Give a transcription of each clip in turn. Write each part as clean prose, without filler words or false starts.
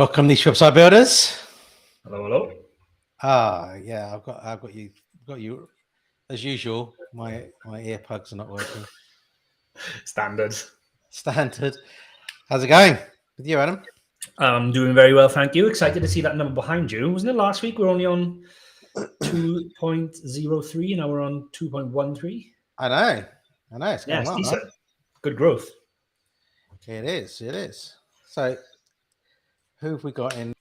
Welcome, these website builders. Hello, hello. Yeah, I've got you as usual. My earplugs are not working. Standard. How's it going with you, Adam? I'm doing very well, thank you. Excited to see that number behind you. Wasn't it last week? We're only on 2.03, now we're on 2.13. I know. It's going well, decent. right? Good growth. It is. So, who have we got in?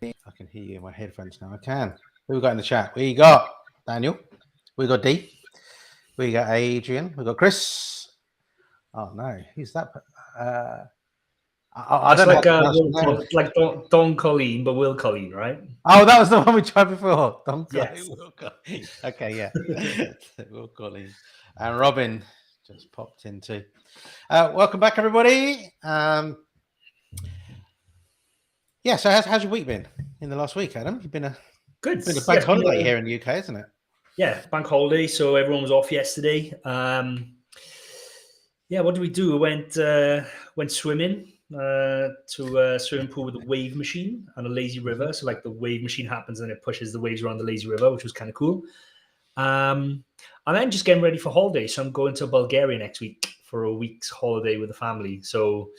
I can hear you in my headphones now. I can. Who we got in the chat? We got Daniel. We got D. We got Adrian. We got Chris. Oh no, who's that? I don't know. Like Don Colleen, but Will Colleen, right? Oh, that was the one we tried before. Don Colleen. Yes. Will Colleen. Okay, yeah. Will Colleen. And Robin just popped in too. Welcome back, everybody. Yeah, so how's your week been in the last week, Adam? You've been a bank holiday here in the UK, isn't it? Yeah, bank holiday. So everyone was off yesterday. Yeah, what did we do? We went swimming to a swimming pool with a wave machine and a lazy river. So like the wave machine happens and it pushes the waves around the lazy river, which was kind of cool. And then just getting ready for holiday. So I'm going to Bulgaria next week for a week's holiday with the family. So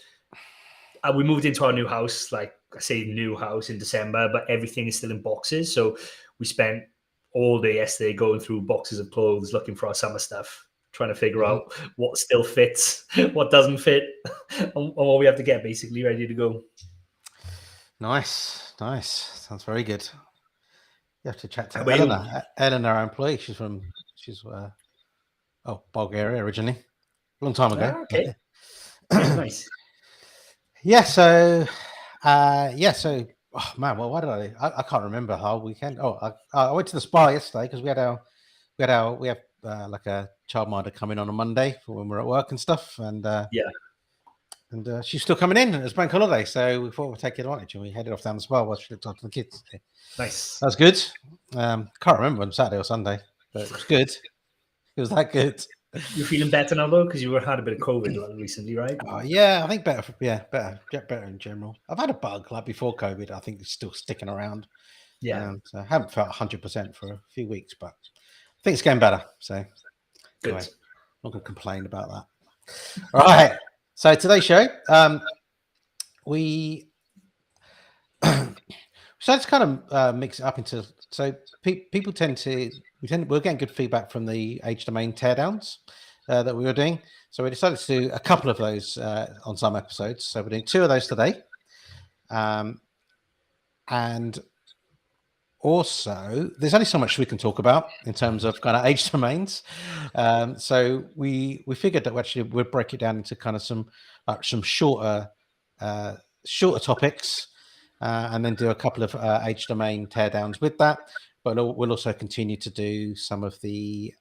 we moved into our new house, like I say, new house in December, but everything is still in boxes. So we spent all day yesterday going through boxes of clothes, looking for our summer stuff, trying to figure out what still fits, what doesn't fit, and what we have to get basically ready to go. Nice. Sounds very good. You have to chat to How about you? Eleanor. Eleanor, our employee. She's Bulgaria originally, a long time ago. Okay. Yeah, nice. Yeah. So, oh man, well, why did I can't remember how weekend. Oh, I went to the spa yesterday because we have like a childminder coming on a Monday for when we're at work and stuff, and she's still coming in. It was bank holiday, so we thought we'd take advantage and we headed off down the spa while she looked after the kids. Nice. That was good. Can't remember on Saturday or Sunday, but it was good. It was that good. You're feeling better now though, because you had a bit of COVID recently, right? Yeah, I think better. Yeah, better in general. I've had a bug like before COVID. I think it's still sticking around. Yeah. So I haven't felt 100% for a few weeks, but I think it's getting better. So Good. Anyway, I'm not going to complain about that. All right. So today's show, we decided to kind of mix it up into. So people we're getting good feedback from the age domain teardowns that we were doing. So we decided to do a couple of those on some episodes. So we're doing 2 of those today, and also there's only so much we can talk about in terms of kind of age domains. So we figured that actually we'd break it down into kind of some shorter topics. And then do a couple of age domain teardowns with that. But we'll also continue to do some of the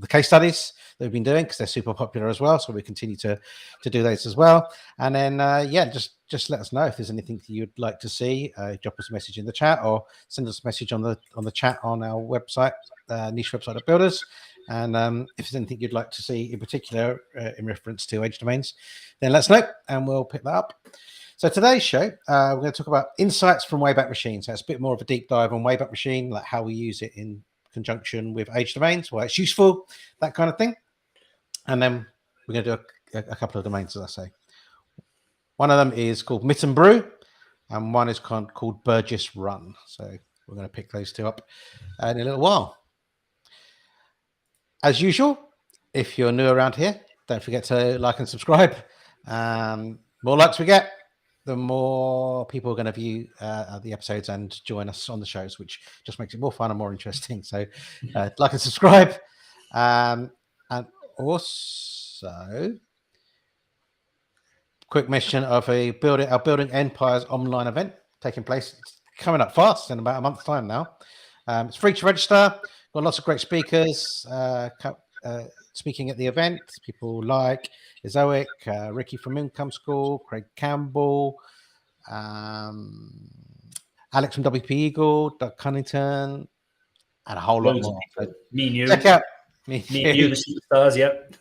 case studies that we've been doing because they're super popular as well. So we continue to do those as well. And then just let us know if there's anything that you'd like to see. Drop us a message in the chat or send us a message on the chat on our website, niche website of Builders. And if there's anything you'd like to see in particular in reference to age domains, then let us know and we'll pick that up. So today's show, we're going to talk about insights from Wayback Machine. So it's a bit more of a deep dive on Wayback Machine, like how we use it in conjunction with age domains, why it's useful, that kind of thing. And then we're going to do a couple of domains, as I say. One of them is called Mitten Brew, and one is called Borges Run. So we're going to pick those 2 up in a little while. As usual, if you're new around here, don't forget to like and subscribe. More likes we get, the more people are going to view the episodes and join us on the shows, which just makes it more fun and more interesting. So like and subscribe. And also, quick mention of our Building Empires online event taking place. It's coming up fast in about a month's time now. It's free to register. Got lots of great speakers speaking at the event. People like Zoic, Ricky from Income School, Craig Campbell, Alex from WP Eagle, Doug Cunnington, and a whole lot more. So me and you. Check out me and you, the superstars. Yep.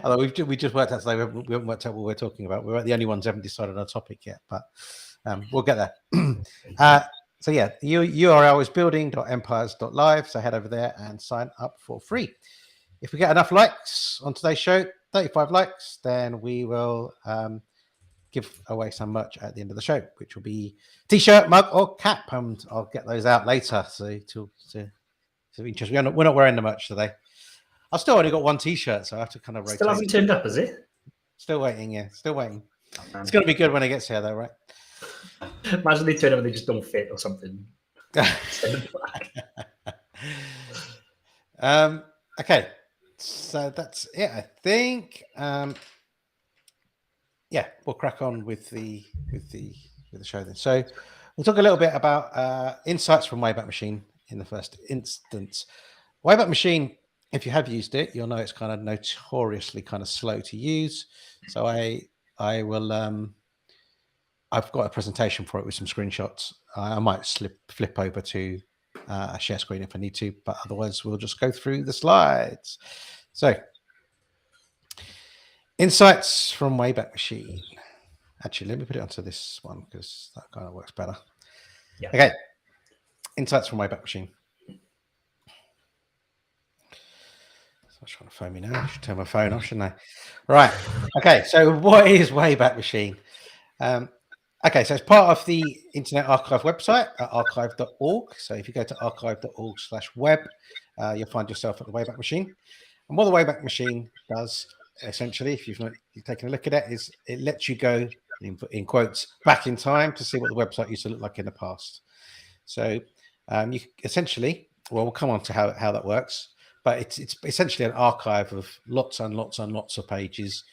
Although we just worked out today, we haven't worked out what we're talking about. We're the only ones who haven't decided on a topic yet, but we'll get there. So yeah, the URL is building.empires.live. So head over there and sign up for free. If we get enough likes on today's show, 35 likes, then we will give away some merch at the end of the show, which will be t-shirt, mug, or cap, and I'll get those out later. So to interest, we're not wearing the merch today. I've still only got one t-shirt, so I have to kind of rotate. Still hasn't turned up, is it? Still waiting, yeah. Still waiting. Oh, it's going to be good when it gets here, though, right? Imagine they turn up and they just don't fit or something. Okay, so that's it. I think. We'll crack on with the show then. So we'll talk a little bit about insights from Wayback Machine in the first instance. Wayback Machine, if you have used it, you'll know it's kind of notoriously kind of slow to use. So I will. I've got a presentation for it with some screenshots. I might flip over to a share screen if I need to, but otherwise we'll just go through the slides. So, insights from Wayback Machine. Actually, let me put it onto this one because that kind of works better. Yeah. Okay. Insights from Wayback Machine. So I'm trying to phone me now. I should turn my phone off, shouldn't I? Right. Okay. So, what is Wayback Machine? Okay, so it's part of the Internet Archive website at archive.org. So if you go to archive.org/web, you'll find yourself at the Wayback Machine. And what the Wayback Machine does, essentially, if you've taken a look at it, is it lets you go, in quotes, back in time to see what the website used to look like in the past. So you essentially, well, we'll come on to how that works, but it's essentially an archive of lots and lots and lots of pages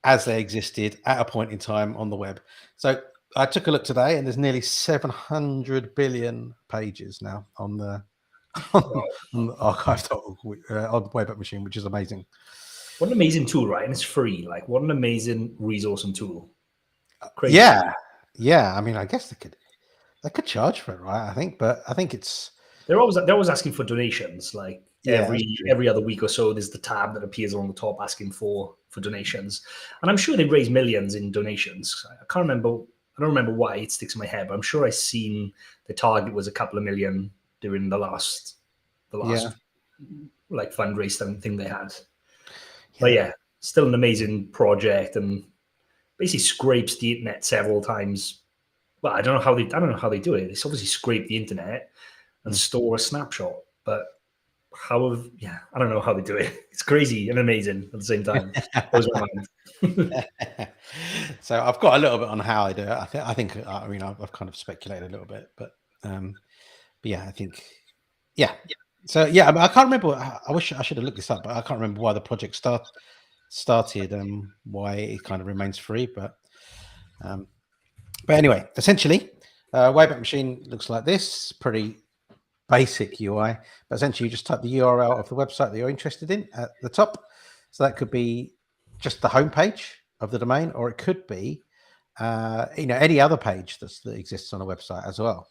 as they existed at a point in time on the web. So I took a look today, and there's nearly 700 billion pages now on the archive.org on Wayback Machine, which is amazing. What an amazing tool, right? And it's free. Like, what an amazing resource and tool. Crazy. Yeah. I mean, I guess they could charge for it, right? I think, but I think it's they're always asking for donations. Like Yeah, every other week or so, there's the tab that appears on the top asking for donations, and I'm sure they raise millions in donations. I can't remember. I don't remember why it sticks in my head, but I'm sure I've seen the target was a couple of million during the last like fundraise thing they had. But yeah, still an amazing project, and basically scrapes the internet several times. Well, I don't know how they do it. It's obviously scrape the internet and store a snapshot, but I don't know how they do it. It's crazy and amazing at the same time. Blows my mind. So I've got a little bit on how I do it. I think I mean, I've kind of speculated a little bit, but yeah, I think, yeah. So yeah, I mean, I can't remember. I wish I should have looked this up, but I can't remember why the project started and why it kind of remains free. But anyway, essentially, Wayback Machine looks like this. Pretty basic UI, but essentially you just type the URL of the website that you're interested in at the top. So that could be just the homepage of the domain, or it could be any other page that exists on a website as well.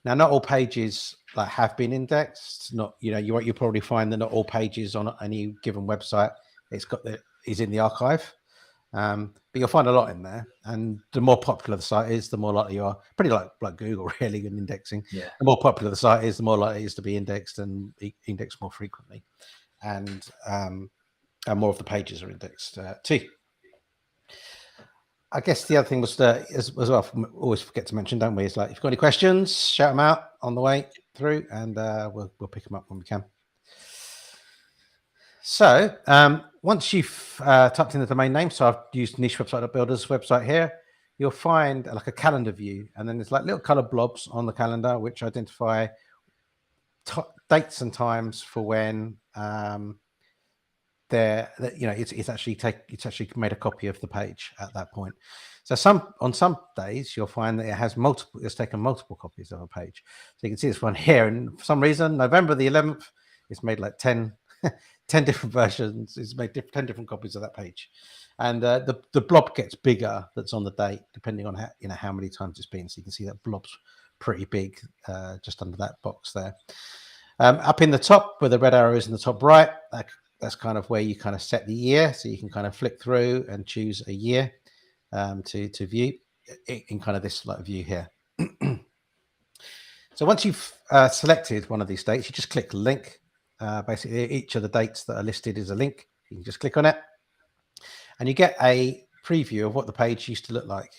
Now, not all pages have been indexed. Not you probably find that not all pages on any given website is in the archive. But you'll find a lot in there, and the more popular the site is, the more likely you are. Pretty like Google, really, in indexing. Yeah. The more popular the site is, the more likely it is to be indexed and indexed more frequently, and more of the pages are indexed too. I guess the other thing was as well. Always forget to mention, don't we? Is like, if you've got any questions, shout them out on the way through, and we'll pick them up when we can. So once you've typed in the domain name, so I've used Niche Website Builder's website here, you'll find like a calendar view, and then there's like little colored blobs on the calendar which identify dates and times for when it's actually made a copy of the page at that point. So on some days you'll find that it's taken multiple copies of a page. So you can see this one here, and for some reason November the 11th, it's made like 10 different versions. It's made 10 different copies of that page, and the blob gets bigger that's on the date depending on how many times it's been. So you can see that blob's pretty big just under that box there. Up in the top where the red arrow is in the top right, that's kind of where you kind of set the year. So you can kind of flick through and choose a year to view in kind of this view here. So once you've selected one of these dates, you just click the link. Basically, each of the dates that are listed is a link. You can just click on it, and you get a preview of what the page used to look like,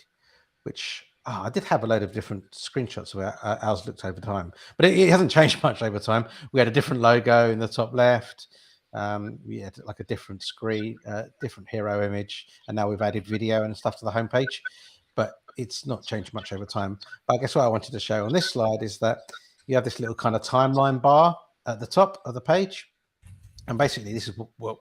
which I did have a load of different screenshots of how ours looked over time, but it hasn't changed much over time. We had a different logo in the top left. We had like a different screen, different hero image, and now we've added video and stuff to the homepage, but it's not changed much over time. But I guess what I wanted to show on this slide is that you have this little kind of timeline bar at the top of the page, and basically this is what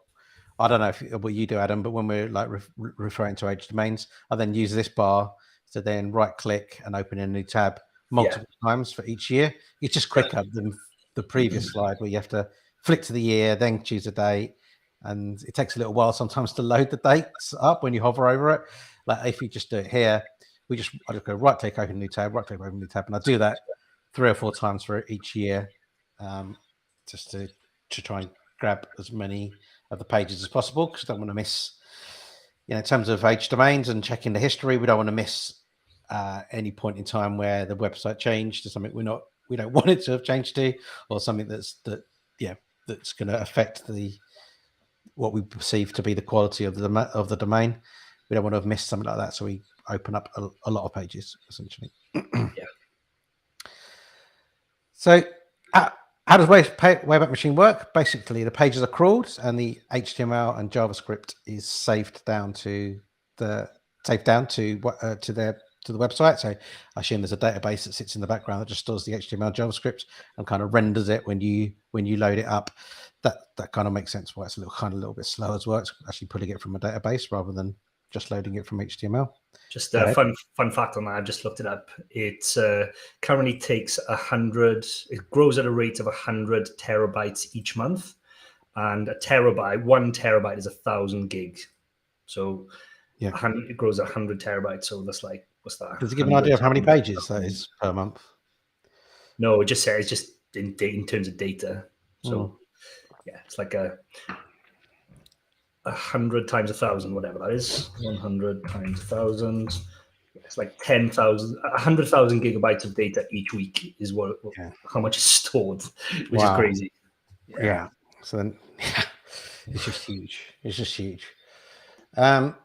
I don't know what you do, Adam, but when we're like referring to age domains, I then use this bar to then right click and open a new tab multiple times for each year. It's just quicker than the previous slide where you have to flick to the year, then choose a date, and it takes a little while sometimes to load the dates up when you hover over it. Like if you just do it here, I just go right click, open new tab, right click, open new tab, and I do that 3 or 4 times for each year, just to try and grab as many of the pages as possible, because I don't want to miss, in terms of age domains and checking the history, we don't want to miss any point in time where the website changed to something we don't want it to have changed to, or something that's going to affect what we perceive to be the quality of the domain. We don't want to have missed something like that, so we open up a lot of pages essentially. So How does Wayback Machine work? Basically, the pages are crawled, and the HTML and JavaScript is saved down to the website. So I assume there's a database that sits in the background that just stores the HTML and JavaScript and kind of renders it when you load it up. That kind of makes sense why it's a little bit slow as well. It's actually pulling it from a database rather than just loading it from HTML. Just a fun fact on that, I've just looked it up. It currently takes 100, it grows at a rate of 100 terabytes each month. And 1 terabyte is 1,000 gig. So it grows 100 terabytes. So that's like, what's that? Does it give an idea of how many pages that is per month? No, it just says just in terms of data. So yeah, it's like 100 times 1,000, whatever that is. 100 times 1,000. It's like 10,000, 100,000 gigabytes of data each week is how much is stored, which is crazy. Yeah. So then, it's just huge. It's just huge. So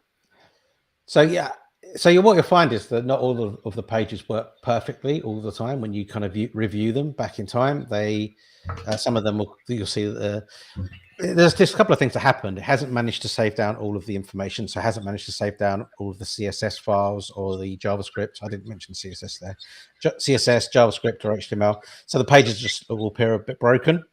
what you'll find is that not all of the pages work perfectly all the time. When you kind of review them back in time, some of them you'll see that there's just a couple of things that happened. It hasn't managed to save down all of the information, so it hasn't managed to save down all of the CSS files or the JavaScript. I didn't mention CSS there. CSS, JavaScript, or HTML. So the pages just will appear a bit broken.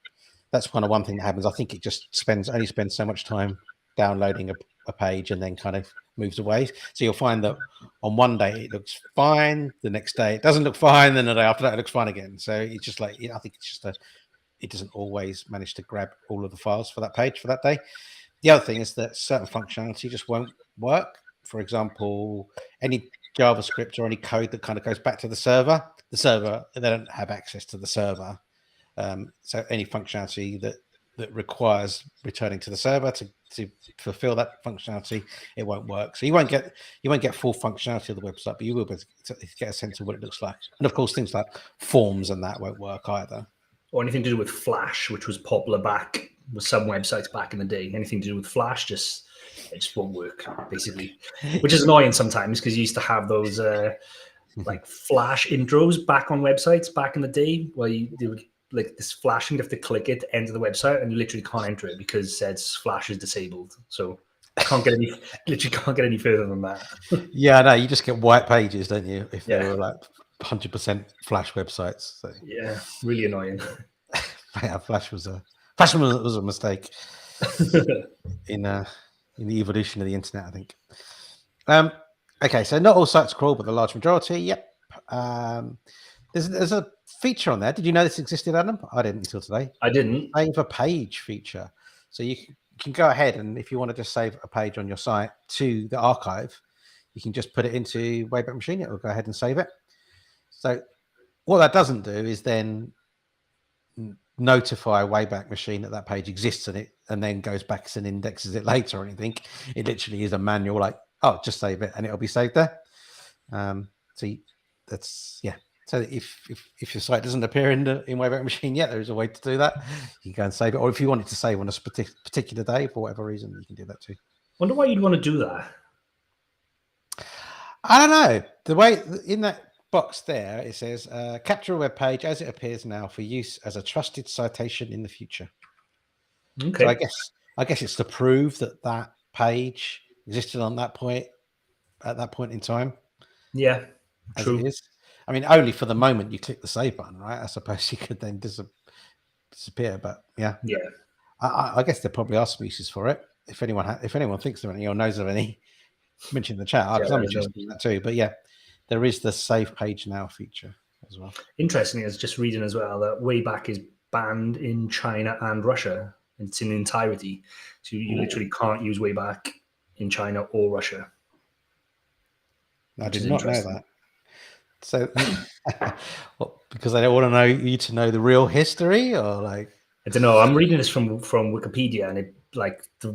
That's kind of one thing that happens. I think it just only spends so much time downloading a page and then kind of moves away. So you'll find that on one day it looks fine, the next day it doesn't look fine, then the day after that it looks fine again. So it's just like, I think it's just it doesn't always manage to grab all of the files for that page for that day. The other thing is that certain functionality just won't work. For example, any JavaScript or any code that kind of goes back to the server, they don't have access to the server. So any functionality that requires returning to the server to fulfill that functionality, it won't work. So you won't get full functionality of the website, but you will be able to get a sense of what it looks like. And of course, things like forms and that won't work either. Or anything to do with Flash, which was popular with some websites back in the day. Anything to do with Flash, it just won't work, basically. Which is annoying sometimes because you used to have those like Flash intros back on websites back in the day where they would like this flashing, you have to click it to enter the website, and you literally can't enter it because it says Flash is disabled. So literally can't get any further than that. Yeah, no, you just get white pages, don't you? If they were like 100% Flash websites. So. Yeah, really annoying. Yeah, Flash was a mistake in the evolution of the internet, I think. Okay, so not all sites crawl, but the large majority. Yep. There's a feature on there. Did you know this existed, Adam? I didn't until today. I didn't. Save a page feature. So you can go ahead, and if you want to just save a page on your site to the archive, you can just put it into Wayback Machine. It will go ahead and save it. So what that doesn't do is then notify Wayback Machine that page exists and then goes back and indexes it later or anything. It literally is a manual, like, oh, just save it and it'll be saved there. So if your site doesn't appear in Wayback Machine yet, there is a way to do that. You can go and save it, or if you want it to save on a particular day for whatever reason, you can do that too. Wonder why you'd want to do that. I don't know. The way in that box there, it says capture a web page as it appears now for use as a trusted citation in the future. Okay. So I guess it's to prove that page existed on that point at that point in time. Yeah, true. It is. I mean, only for the moment you click the save button, right? I suppose you could then disappear, but yeah. I guess there probably are some uses for it. If anyone thinks of any or knows of any, mention in the chat. I'm interested in that too. But yeah, there is the save page now feature as well. Interestingly, I was just reading as well that Wayback is banned in China and Russia. It's in entirety. So you literally can't use Wayback in China or Russia. I did not know that. So, because I don't want to know you to know the real history, or like I don't know. I'm reading this from Wikipedia, and it like the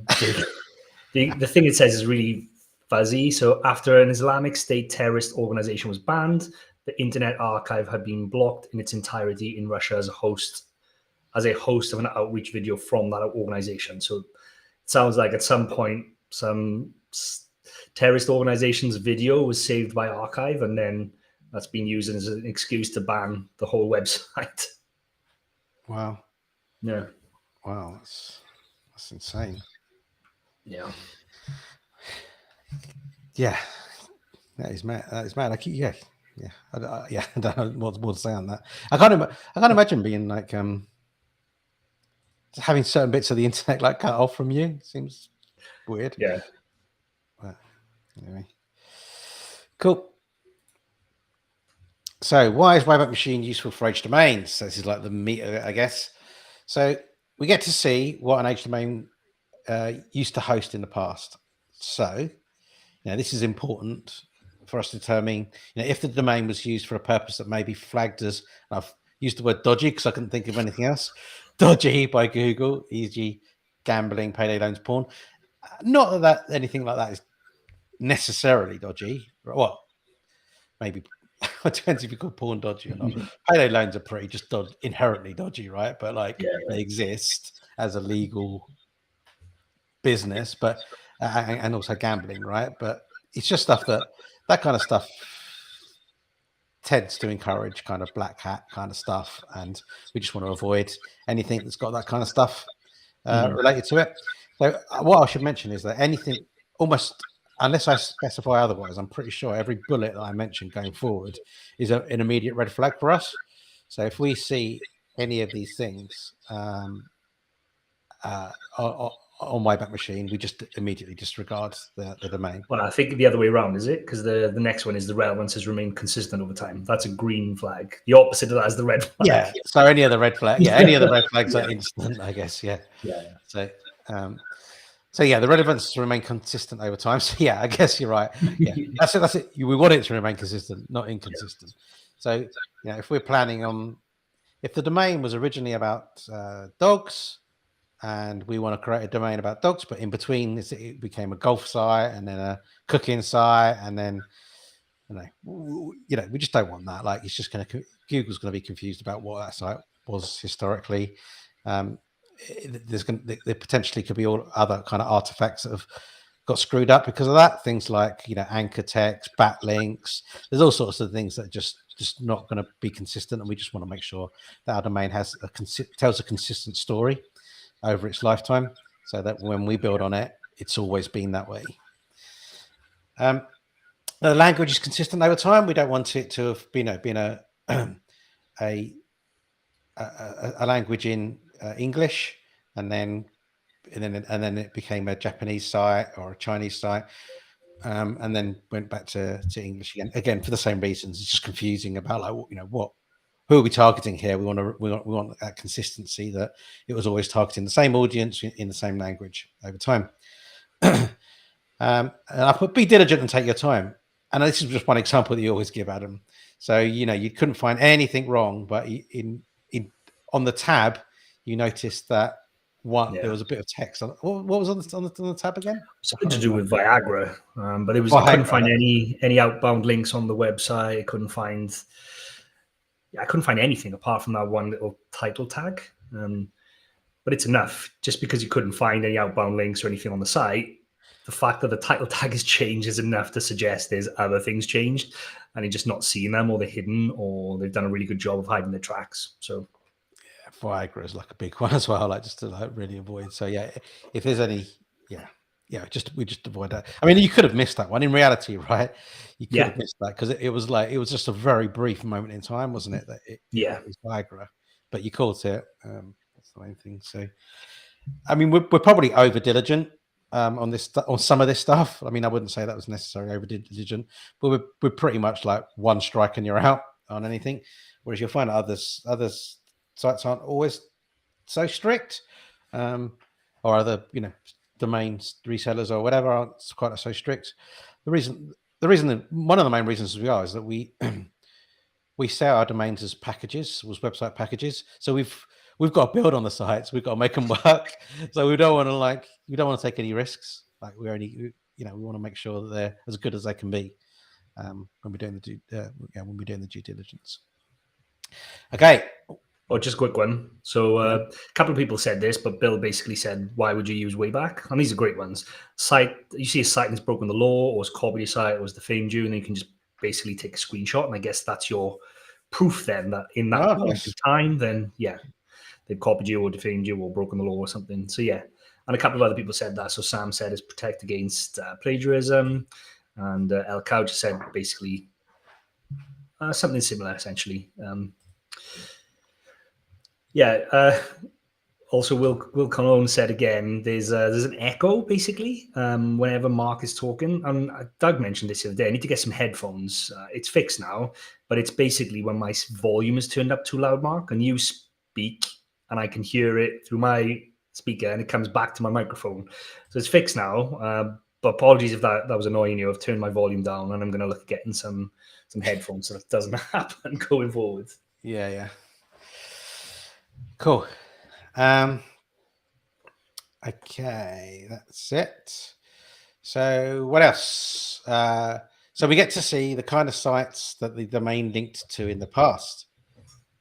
thing it says is really fuzzy. So, after an Islamic State terrorist organization was banned, the Internet Archive had been blocked in its entirety in Russia as a host of an outreach video from that organization. So, it sounds like at some point some terrorist organization's video was saved by archive, and then that's been used as an excuse to ban the whole website. Wow. Yeah. Wow. That's insane. Yeah. Yeah. That is mad. That is mad. Yeah. I don't know what more to say on that. I can't imagine being like just having certain bits of the internet like cut off from you. Seems weird. Yeah. But anyway, cool. So, why is Wayback Machine useful for H domains? So this is like the meat of it, I guess. So we get to see what an H domain used to host in the past. So, this is important for us to determine, if the domain was used for a purpose that may be flagged as, I've used the word dodgy because I couldn't think of anything else, dodgy by Google, e.g. gambling, payday loans, porn. Not that anything like that is necessarily dodgy. Well, maybe it depends if you call porn dodgy or not. Payday loans are pretty just inherently dodgy, right? But they exist as a legal business, but and also gambling, right? But it's just stuff that kind of stuff tends to encourage kind of black hat kind of stuff, and we just want to avoid anything that's got that kind of stuff related to it. So what I should mention is that anything, almost unless I specify otherwise, I'm pretty sure every bullet that I mentioned going forward is an immediate red flag for us. So if we see any of these things on Wayback Machine, we just immediately disregard the domain. Well, I think the other way around, is it? Because the next one is the relevance has remained consistent over time. That's a green flag. The opposite of that is the red flag. Yeah. So any other red flag, any other red flags are instant, I guess. Yeah. So, the relevance to remain consistent over time. So I guess you're right. Yeah, that's it. That's it. We want it to remain consistent, not inconsistent. So if we're planning on, if the domain was originally about dogs, and we want to create a domain about dogs, but in between it became a golf site and then a cooking site, and then we just don't want that. Like, it's just Google's going to be confused about what that site was historically. There potentially could be all other kind of artifacts that have got screwed up because of that. Things like anchor text, backlinks. There's all sorts of things that are just not going to be consistent, and we just want to make sure that our domain tells a consistent story over its lifetime, so that when we build on it, it's always been that way. The language is consistent over time. We don't want it to have been a language in English, and then it became a Japanese site or a Chinese site, and then went back to English again for the same reasons. It's just confusing about who are we targeting here? We want that consistency, that it was always targeting the same audience in the same language over time. And I put be diligent and take your time. And this is just one example that you always give, Adam. So you couldn't find anything wrong, but on the tab you noticed that there was a bit of text on. What was on the tab again? Something to do with Viagra, but it was I couldn't find any outbound links on the website. I couldn't find anything apart from that one little title tag. But it's enough. Just because you couldn't find any outbound links or anything on the site, the fact that the title tag has changed is enough to suggest there's other things changed, and you're just not seeing them, or they're hidden, or they've done a really good job of hiding their tracks. So Viagra is like a big one as well, just to really avoid. So if there's any, we just avoid that. I mean, you could have missed that one in reality, right? You could have missed that because it was just a very brief moment in time, wasn't it? That it was Viagra, but you caught it. That's the main thing. So, I mean, we're probably over diligent on some of this stuff. I mean, I wouldn't say that was necessarily over diligent, but we're pretty much like one strike and you're out on anything. Whereas you'll find others sites aren't always so strict, or other domains resellers or whatever aren't quite so strict. One of the main reasons we are is that we sell our domains as packages, as website packages. So we've got to build on the sites, we've got to make them work. So we don't want to take any risks. Like we want to make sure that they're as good as they can be when we're doing the due diligence. Okay. Oh, just a quick one. So a couple of people said this, but Bill basically said, why would you use Wayback? And these are great ones. You see a site that's broken the law, or it's copied a site, or it's defamed you, and then you can just basically take a screenshot. And I guess that's your proof then that in that point of time, then they've copied you or defamed you or broken the law or something. So yeah, and a couple of other people said that. So Sam said it's protect against plagiarism, and El Couch said basically something similar, essentially. Also, Will Colon said again, there's an echo basically whenever Mark is talking. And Doug mentioned this the other day. I need to get some headphones. It's fixed now, but it's basically when my volume is turned up too loud, Mark, and you speak, and I can hear it through my speaker, and it comes back to my microphone. So it's fixed now. But apologies if that was annoying you. I've turned my volume down, and I'm going to look at getting some headphones so that doesn't happen going forward. Yeah. Cool. Okay, that's it. So what else? So we get to see the kind of sites that the domain linked to in the past.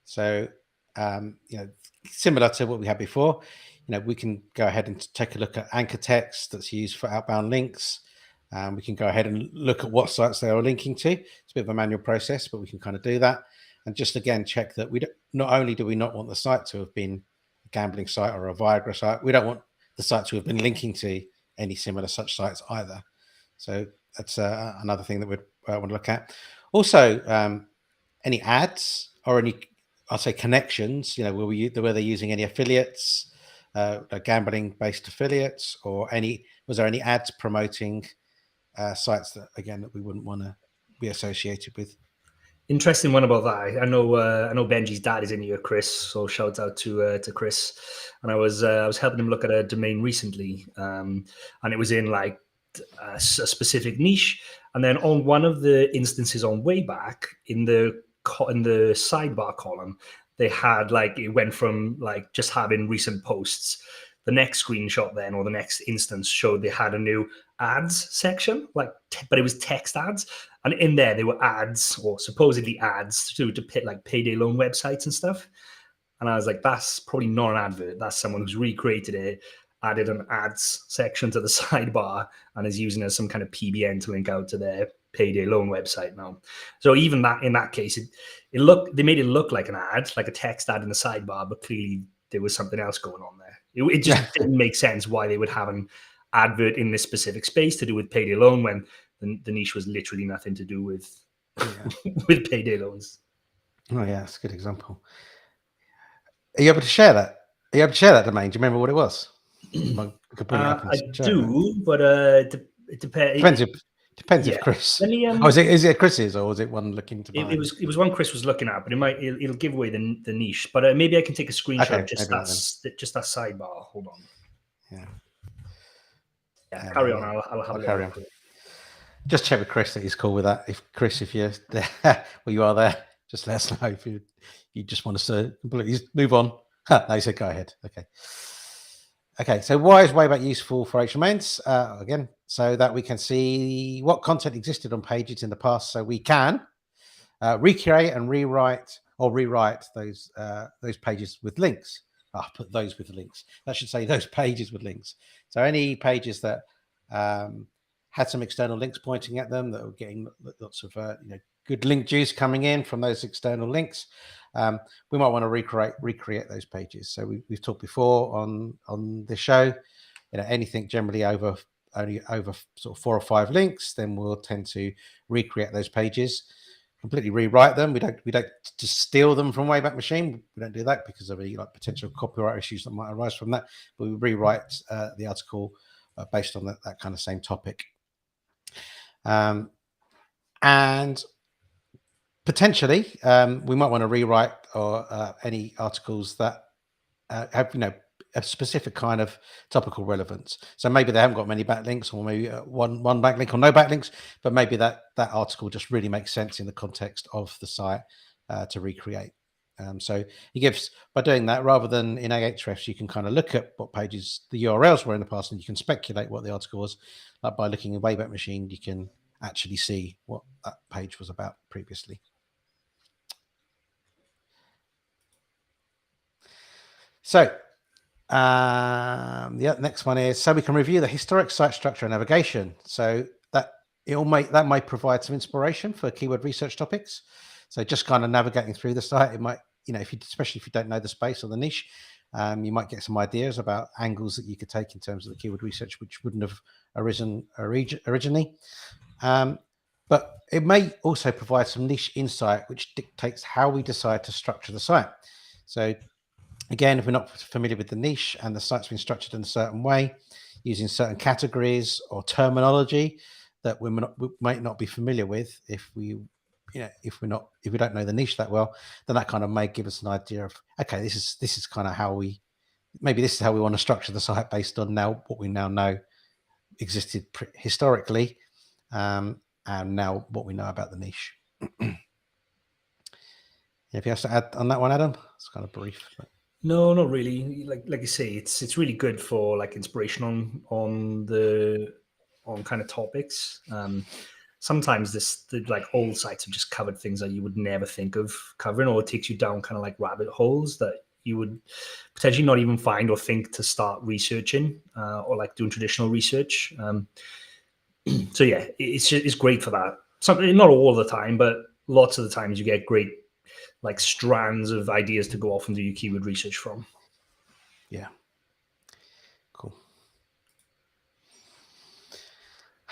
So, similar to what we had before, we can go ahead and take a look at anchor text that's used for outbound links. We can go ahead and look at what sites they are linking to. It's a bit of a manual process, but we can kind of do that. And just again, check that not only do we not want the site to have been a gambling site or a Viagra site, we don't want the sites to have been linking to any similar such sites either. So that's another thing that we'd want to look at. Also, any ads or any, I'll say, connections, where they're using any affiliates, like gambling-based affiliates, or was there any ads promoting sites that we wouldn't want to be associated with? Interesting one about that. I know Benji's dad is in here, Chris. So shout out to Chris. And I was helping him look at a domain recently, and it was in like a specific niche. And then on one of the instances on Wayback in the sidebar column, they had it went from just having recent posts. The next screenshot then, or the next instance, showed they had a new ads section, but it was text ads. And in there, they were ads, or supposedly ads, to payday loan websites and stuff. And I was like, that's probably not an advert. That's someone who's recreated it, added an ads section to the sidebar, and is using it as some kind of PBN to link out to their payday loan website now. So even that, in that case, they made it look like an ad, like a text ad in the sidebar, but clearly there was something else going on there. It just didn't make sense why they would have an advert in this specific space to do with payday loan when the niche was literally nothing to do with with payday loans. Oh yeah, that's a good example. Are you able to share that? Are you able to share that domain? Do you remember what it was? I do, but it depends. Depends if Chris. Is it Chris's, or was it one looking to buy? It was one Chris was looking at, but it'll give away the niche. But maybe I can take a screenshot of just that sidebar. Hold on. Yeah. Carry on. I'll have a carry on. Just check with Chris that he's cool with that. If you're there, well, you are there. Just let us know if you just want us to completely move on. No, he said go ahead. Okay. So why is Wayback useful for HMNs? Again, so that we can see what content existed on pages in the past, so we can recreate and rewrite those pages with links. I'll put those with links. That should say those pages with links. So any pages that had some external links pointing at them, that were getting lots of good link juice coming in from those external links, we might want to recreate those pages. So we've talked before on this show, anything generally over sort of 4 or 5 links, then we'll tend to recreate those pages, completely rewrite them. We don't just steal them from Wayback Machine. We don't do that because of any potential copyright issues that might arise from that. But we rewrite the article based on that kind of same topic. And potentially, we might want to rewrite any articles that have a specific kind of topical relevance. So maybe they haven't got many backlinks, or maybe one backlink or no backlinks, but maybe that article just really makes sense in the context of the site to recreate. So it gives, by doing that, rather than in Ahrefs, you can kind of look at what pages the URLs were in the past, and you can speculate what the article was. By looking at Wayback Machine, you can actually see what that page was about previously. So the next one is, so we can review the historic site structure and navigation. So that might provide some inspiration for keyword research topics. So just kind of navigating through the site, it might, especially if you don't know the space or the niche, You might get some ideas about angles that you could take in terms of the keyword research, which wouldn't have arisen originally. But it may also provide some niche insight, which dictates how we decide to structure the site. So again, if we're not familiar with the niche and the site's been structured in a certain way, using certain categories or terminology that we might not be familiar with, if we don't know the niche that well, then that kind of may give us an idea of, okay, this is kind of how this is how we want to structure the site based on now what we now know existed historically, and now what we know about the niche. Anything else to add on that one, Adam? It's kind of brief. But... No, not really. Like you say, it's really good for like inspiration on kind of topics. Sometimes the like old sites have just covered things that you would never think of covering, or it takes you down kind of like rabbit holes that you would potentially not even find or think to start researching, or like doing traditional research. So yeah, it's great for that. Something not all the time, but lots of the times you get great like strands of ideas to go off and do your keyword research from. Yeah. Cool.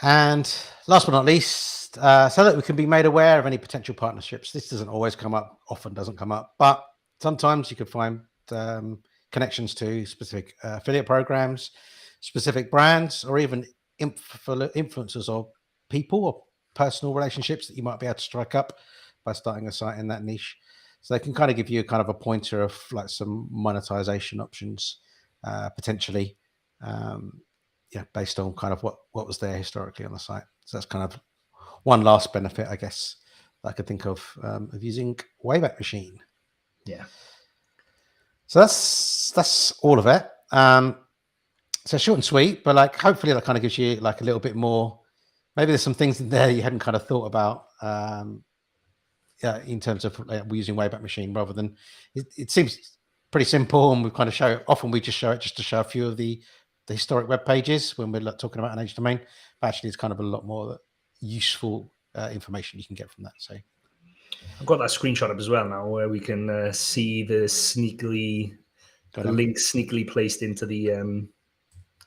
And last but not least, so that we can be made aware of any potential partnerships. This doesn't always come up, often doesn't come up, but sometimes you could find connections to specific affiliate programs, specific brands, or even influencers or people or personal relationships that you might be able to strike up by starting a site in that niche. So they can kind of give you kind of a pointer of like some monetization options, potentially, based on kind of what was there historically on the site. So that's kind of one last benefit, I guess, that I could think of using Wayback Machine. Yeah. So that's all of it. So short and sweet, but like hopefully that kind of gives you like a little bit more. Maybe there's some things in there you hadn't kind of thought about. In terms of using Wayback Machine, rather than it seems pretty simple, and we kind of often we just show it just to show a few of the historic web pages when we're talking about an age domain, but actually it's kind of a lot more useful information you can get from that. So I've got that screenshot up as well now where we can see the link sneakily placed into the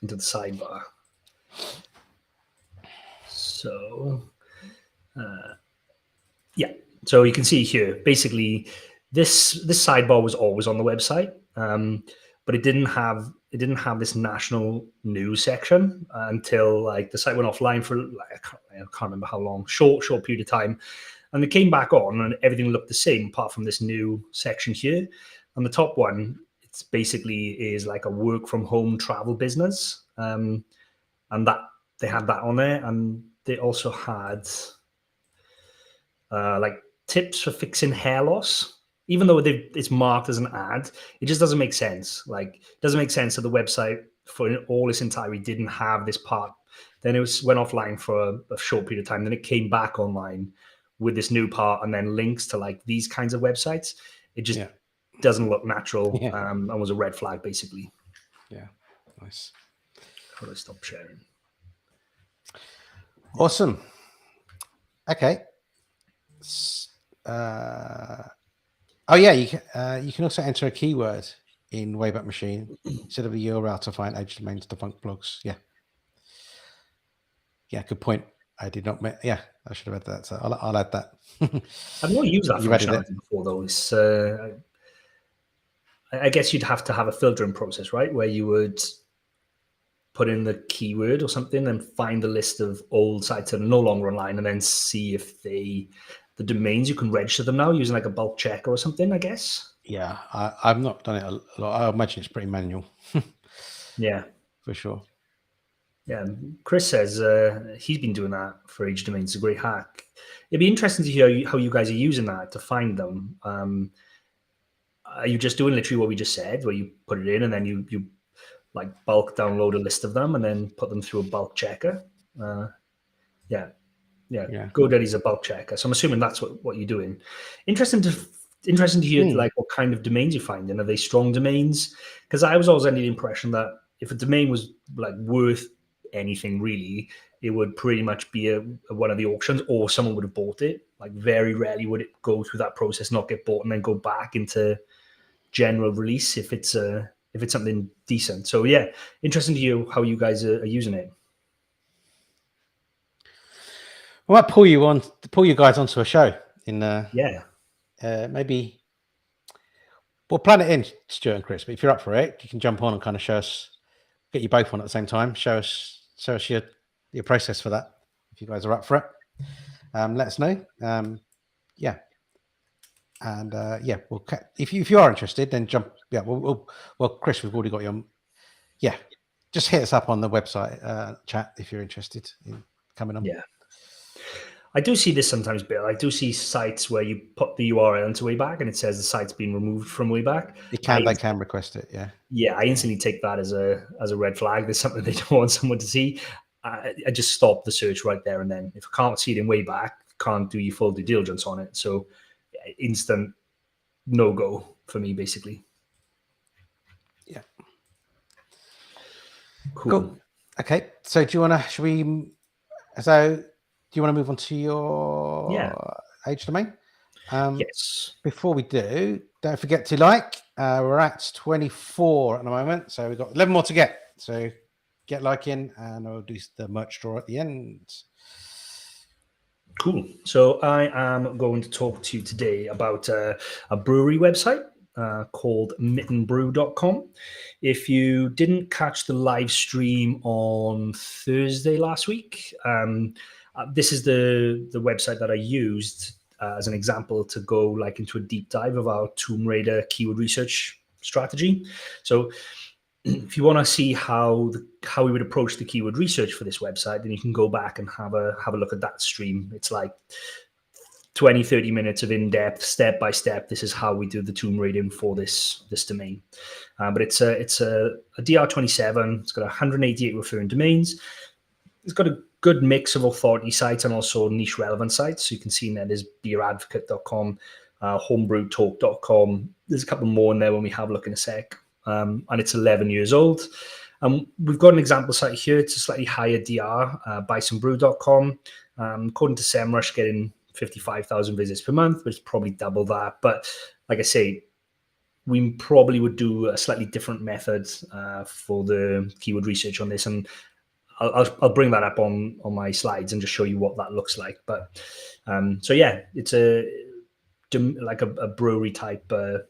sidebar. So yeah, so you can see here, basically this sidebar was always on the website, but it didn't have this national news section until like the site went offline for like, I can't remember how long, short period of time, and it came back on and everything looked the same apart from this new section here. On the top one, it's basically is like a work from home travel business, and that they had that on there, and they also had like tips for fixing hair loss. Even though it's marked as an ad, it just doesn't make sense. Like, it doesn't make sense that the website for all its entirety didn't have this part. Then it went offline for a short period of time. Then it came back online with this new part, and then links to like these kinds of websites. It just doesn't look natural, and was a red flag, basically. Yeah, nice. How do I stop sharing? Awesome. Okay. You can also enter a keyword in Wayback Machine instead of a URL to find age domains defunct blogs. Yeah, good point. I did not. I should have read that. So I'll add that. I've not used that functionality before, though. It's, I guess you'd have to have a filtering process, right, where you would put in the keyword or something and find the list of old sites that are no longer online, and then see if the domains, you can register them now using like a bulk checker or something, I guess. Yeah, I've not done it a lot. I imagine it's pretty manual. Yeah, for sure. Yeah, Chris says he's been doing that for age domains. It's a great hack. It'd be interesting to hear how you guys are using that to find them. Are you just doing literally what we just said, where you put it in and then you like bulk download a list of them and then put them through a bulk checker? Yeah. GoDaddy's a bulk checker, so I'm assuming that's what you're doing. Interesting to hear like what kind of domains you find, and are they strong domains? Because I was always under the impression that if a domain was like worth anything really, it would pretty much be one of the auctions, or someone would have bought it. Like very rarely would it go through that process, not get bought, and then go back into general release if it's a if it's something decent. So yeah, interesting to hear how you guys are using it. I might pull you guys onto a show in maybe we'll plan it in, Stuart and Chris. But if you're up for it, you can jump on and kind of show us, get you both on at the same time. Show us your process for that. If you guys are up for it, let us know. Yeah, and we'll if you are interested, then jump. Yeah, well, Chris, we've already got you on. Yeah, just hit us up on the website chat if you're interested in coming on. Yeah. I do see this sometimes, Bill. I do see sites where you put the URL into Wayback and it says the site's been removed from Wayback. They can request it, yeah. Yeah, I instantly take that as a red flag. There's something they don't want someone to see. I just stop the search right there and then. If I can't see it in Wayback, can't do your full due diligence on it. So instant no-go for me, basically. Yeah. Cool. Okay, so do you want to move on to your age domain? Yes. Before we do, don't forget to like. We're at 24 at the moment, so we've got 11 more to get. So get liking, and I'll do the merch draw at the end. Cool. So I am going to talk to you today about a brewery website called mittenbrew.com. If you didn't catch the live stream on Thursday last week, this is the website that I used as an example to go into a deep dive of our Tomb Raider keyword research strategy. So if you want to see how we would approach the keyword research for this website, then you can go back and have a look at that stream. It's like 20-30 minutes of in-depth, step-by-step. This is how we do the tomb raiding for this domain. But it's a DR27. It's got 188 referring domains. It's got a good mix of authority sites and also niche relevant sites. So you can see in there there's beeradvocate.com, homebrewtalk.com. There's a couple more in there when we have a look in a sec. And it's 11 years old. We've got an example site here. It's a slightly higher DR, bisonbrew.com. According to SEMrush, getting 55,000 visits per month, but it's probably double that. But like I say, we probably would do a slightly different method for the keyword research on this. And I'll bring that up on my slides and just show you what that looks like. But so yeah, it's a brewery type, a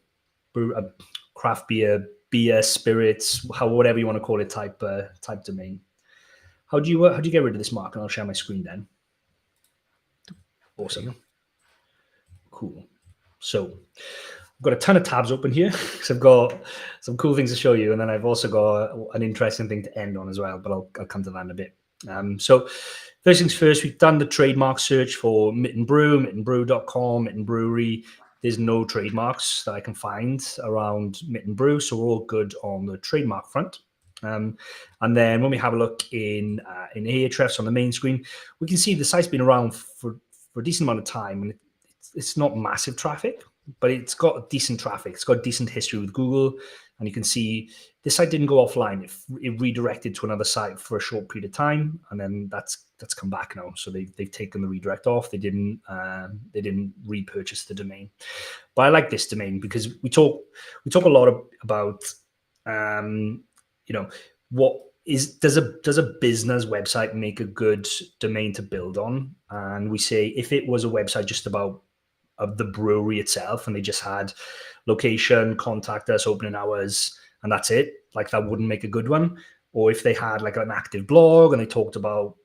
craft beer, spirits, whatever you want to call it, type domain. How do you get rid of this, Mark? And I'll share my screen then. Awesome. Cool. So I've got a ton of tabs open here because I've got some cool things to show you, and then I've also got an interesting thing to end on as well, but I'll come to that in a bit. So first things first, we've done the trademark search for Mitten Brew, mittenbrew.com, Mitten Brewery. There's no trademarks that I can find around Mitten Brew, so we're all good on the trademark front. And then when we have a look in Ahrefs on the main screen, we can see the site's been around for a decent amount of time, and it's not massive traffic, but it's got decent traffic. It's got decent history with Google, and you can see this site didn't go offline. It redirected to another site for a short period of time, and then that's come back now. So they've taken the redirect off. They didn't repurchase the domain. But I like this domain because we talk a lot about does a business website make a good domain to build on? And we say if it was a website just about the brewery itself and they just had location, contact us, opening hours, and that's it, that wouldn't make a good one. Or if they had an active blog and they talked about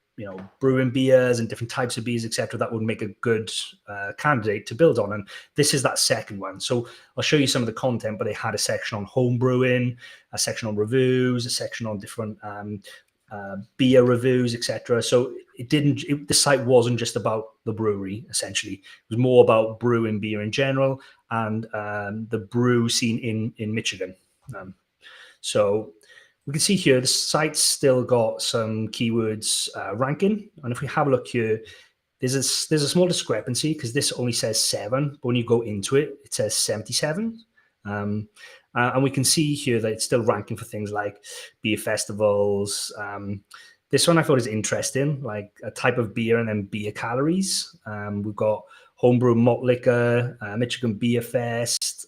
brewing beers and different types of beers, etc., that would make a good candidate to build on. And this is that second one. So I'll show you some of the content, but they had a section on home brewing, a section on reviews, a section on different beer reviews, etc. So the site wasn't just about the brewery, essentially. It was more about brewing beer in general and the brew scene in Michigan. So we can see here the site's still got some keywords ranking, and if we have a look here, there's a small discrepancy because this only says 7, but when you go into it, it says 77. And we can see here that it's still ranking for things like beer festivals. This one I thought is interesting, like a type of beer and then beer calories. We've got homebrew malt liquor, Michigan Beer Fest.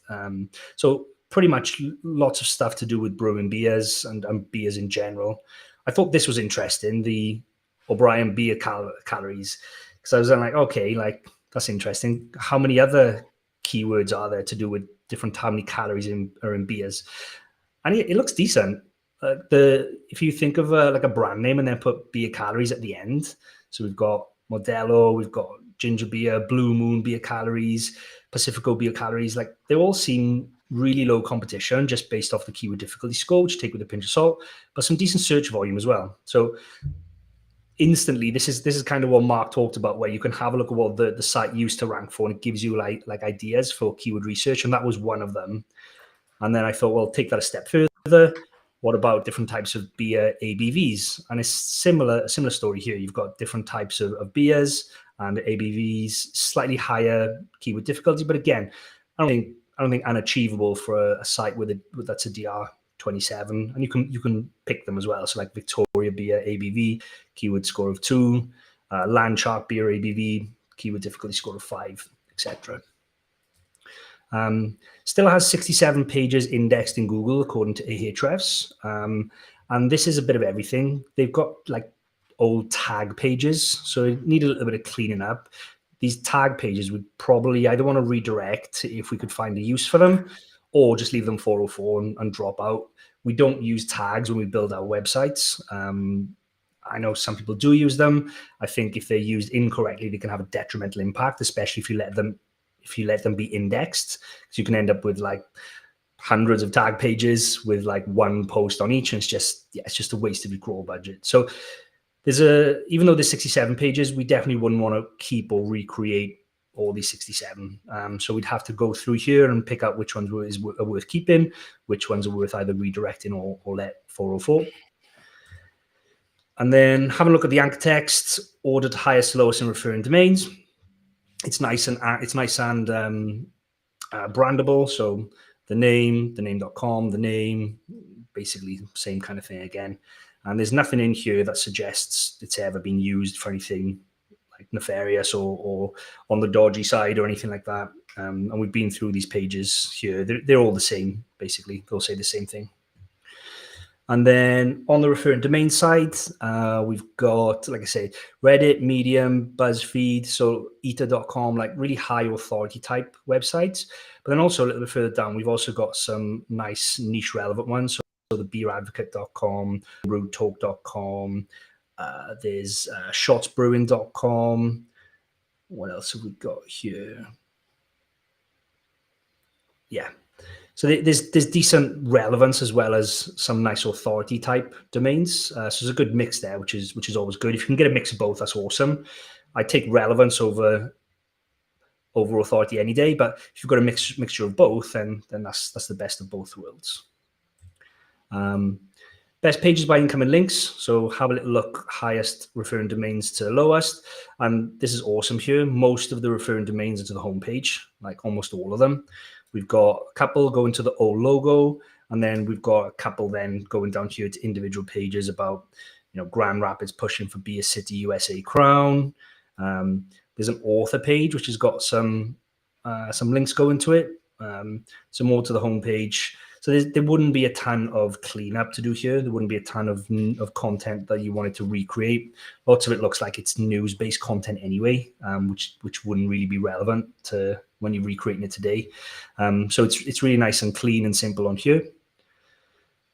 So pretty much lots of stuff to do with brewing beers and beers in general. I thought this was interesting, the O'Brien beer calories, because I was like, okay, like that's interesting. How many other keywords are there to do with how many calories are in beers? And it looks decent. If you think of like a brand name and then put beer calories at the end, so we've got Modelo, we've got Ginger Beer, Blue Moon beer calories, Pacifico beer calories, like they all seem really low competition just based off the keyword difficulty score, which you take with a pinch of salt, but some decent search volume as well. So instantly, this is kind of what Mark talked about, where you can have a look at what the site used to rank for, and it gives you like ideas for keyword research, and that was one of them. And then I thought, well, take that a step further. What about different types of beer ABVs? And it's a similar story here. You've got different types of beers and ABVs, slightly higher keyword difficulty, but again, I don't think unachievable for a site that's a DR27, and you can pick them as well. So like Victoria beer ABV, keyword score of 2, Landshark beer ABV, keyword difficulty score of 5, etc. Still has 67 pages indexed in Google according to Ahrefs, and this is a bit of everything. They've got like old tag pages, so it need a little bit of cleaning up. These tag pages would probably either want to redirect if we could find a use for them, or just leave them 404 and drop out. We don't use tags when we build our websites. I know some people do use them. I think if they're used incorrectly, they can have a detrimental impact, especially if you let them be indexed. So you can end up with like hundreds of tag pages with like one post on each, and it's just a waste of your crawl budget. So even though there's 67 pages, we definitely wouldn't want to keep or recreate all these 67. So we'd have to go through here and pick out which ones are worth keeping, which ones are worth either redirecting or let 404. And then have a look at the anchor text, ordered highest, lowest, and referring domains. It's nice and brandable. So the name.com, the name, basically same kind of thing again. And there's nothing in here that suggests it's ever been used for anything like nefarious or on the dodgy side or anything like that. And we've been through these pages here. They're all the same, basically. They'll say the same thing. And then on the referring domain side, we've got, like I say, Reddit, Medium, BuzzFeed, so eater.com, like really high authority type websites. But then also a little bit further down, we've also got some nice niche relevant ones. So the beeradvocate.com, brewtalk.com, there's shotsbrewing.com. What else have we got here? Yeah. So there's decent relevance as well as some nice authority type domains. So there's a good mix there, which is always good. If you can get a mix of both, that's awesome. I take relevance over authority any day, but if you've got a mixture of both, then that's the best of both worlds. Best pages by incoming links. So have a little look, highest referring domains to lowest. And this is awesome here. Most of the referring domains are to the homepage, like almost all of them. We've got a couple going to the old logo, and then we've got a couple then going down here to individual pages about, Grand Rapids pushing for Beer City USA crown. There's an author page which has got some links going to it. So more to the homepage. So there wouldn't be a ton of cleanup to do here. There wouldn't be a ton of content that you wanted to recreate. Lots of it looks like it's news-based content anyway, which wouldn't really be relevant to when you're recreating it today. So it's really nice and clean and simple on here.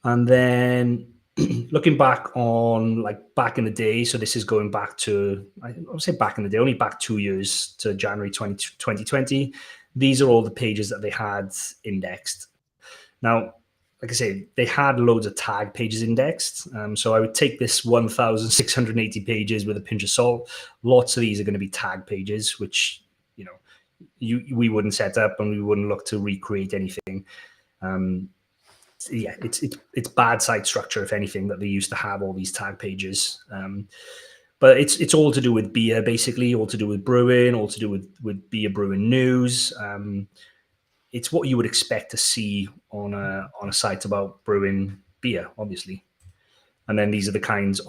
And then looking back on back in the day, so this is going back to, I would say back in the day, only back 2 years to January 2020. These are all the pages that they had indexed. Now, like I say, they had loads of tag pages indexed. So I would take this 1,680 pages with a pinch of salt. Lots of these are going to be tag pages, which, we wouldn't set up and we wouldn't look to recreate anything. Yeah, it's bad site structure, if anything, that they used to have all these tag pages. But it's all to do with beer, basically, all to do with brewing, all to do with beer brewing news. It's what you would expect to see on a site about brewing beer, obviously. And then these are the kinds of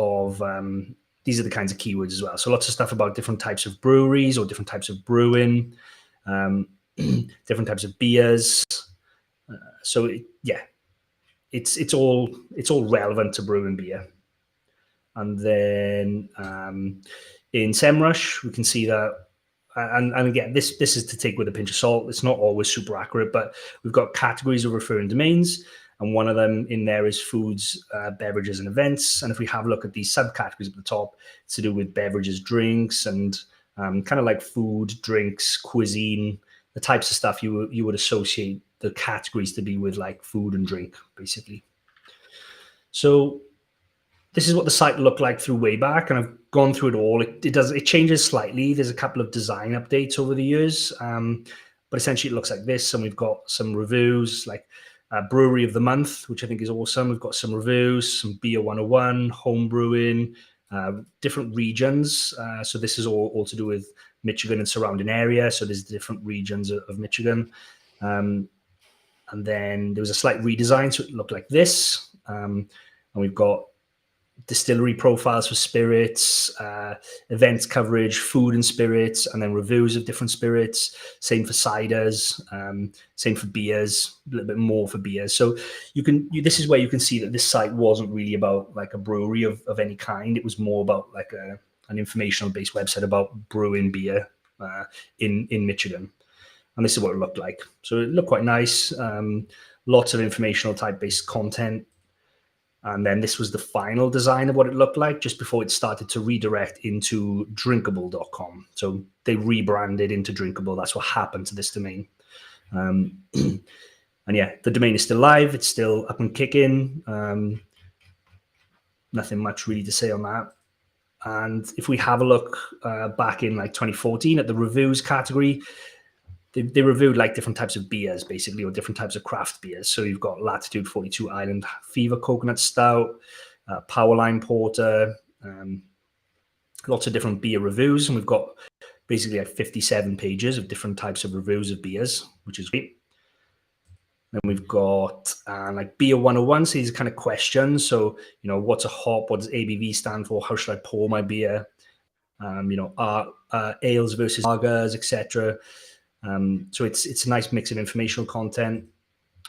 keywords as well. So lots of stuff about different types of breweries or different types of brewing, different types of beers, So it's all relevant to brewing beer. And then in SEMrush, we can see that, and again, this is to take with a pinch of salt. It's not always super accurate, but we've got categories of referring domains, and one of them in there is foods, beverages, and events. And if we have a look at these subcategories at the top, it's to do with beverages, drinks, and kind of like food, drinks, cuisine, the types of stuff you would associate the categories to be with, like food and drink, basically. So this is what the site looked like through Wayback, and I've gone through it all. It changes slightly. There's a couple of design updates over the years, but essentially it looks like this. And we've got some reviews, like Brewery of the Month, which I think is awesome. We've got some reviews, some Beer 101, home brewing, different regions. So this is all to do with Michigan and surrounding area. So there's different regions of Michigan. And then there was a slight redesign, so it looked like this. And we've got distillery profiles for spirits, events coverage, food and spirits, and then reviews of different spirits. Same for ciders, same for beers, a little bit more for beers. So this is where you can see that this site wasn't really about like a brewery of any kind. It was more about like an informational based website about brewing beer in Michigan. And this is what it looked like. So it looked quite nice. Lots of informational type based content. And then this was the final design of what it looked like just before it started to redirect into drinkable.com. So they rebranded into Drinkable. That's what happened to this domain. And yeah, the domain is still live. It's still up and kicking. Nothing much really to say on that. And if we have a look back in like 2014 at the reviews category, they reviewed like different types of beers, basically, or different types of craft beers. So you've got Latitude 42 Island Fever Coconut Stout, Powerline Porter, lots of different beer reviews. And we've got basically like 57 pages of different types of reviews of beers, which is great. Then we've got like Beer 101, so these are kind of questions. So, what's a hop? What does ABV stand for? How should I pour my beer? Ales versus lagers, etc. So it's a nice mix of informational content.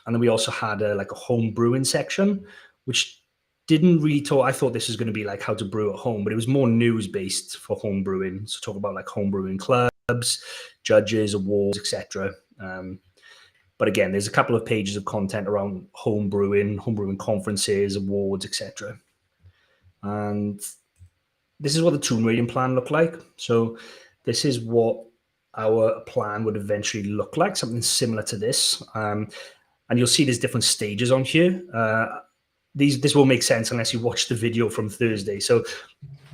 And then we also had like a home brewing section, which didn't really talk. I thought this was going to be like how to brew at home, but it was more news based for home brewing. So talk about like home brewing clubs, judges, awards, etc. But again, there's a couple of pages of content around home brewing conferences, awards, etc. And this is what the tune rating plan looked like. So this is what our plan would eventually look like, something similar to this. And you'll see there's different stages on here. This will make sense unless you watch the video from Thursday. So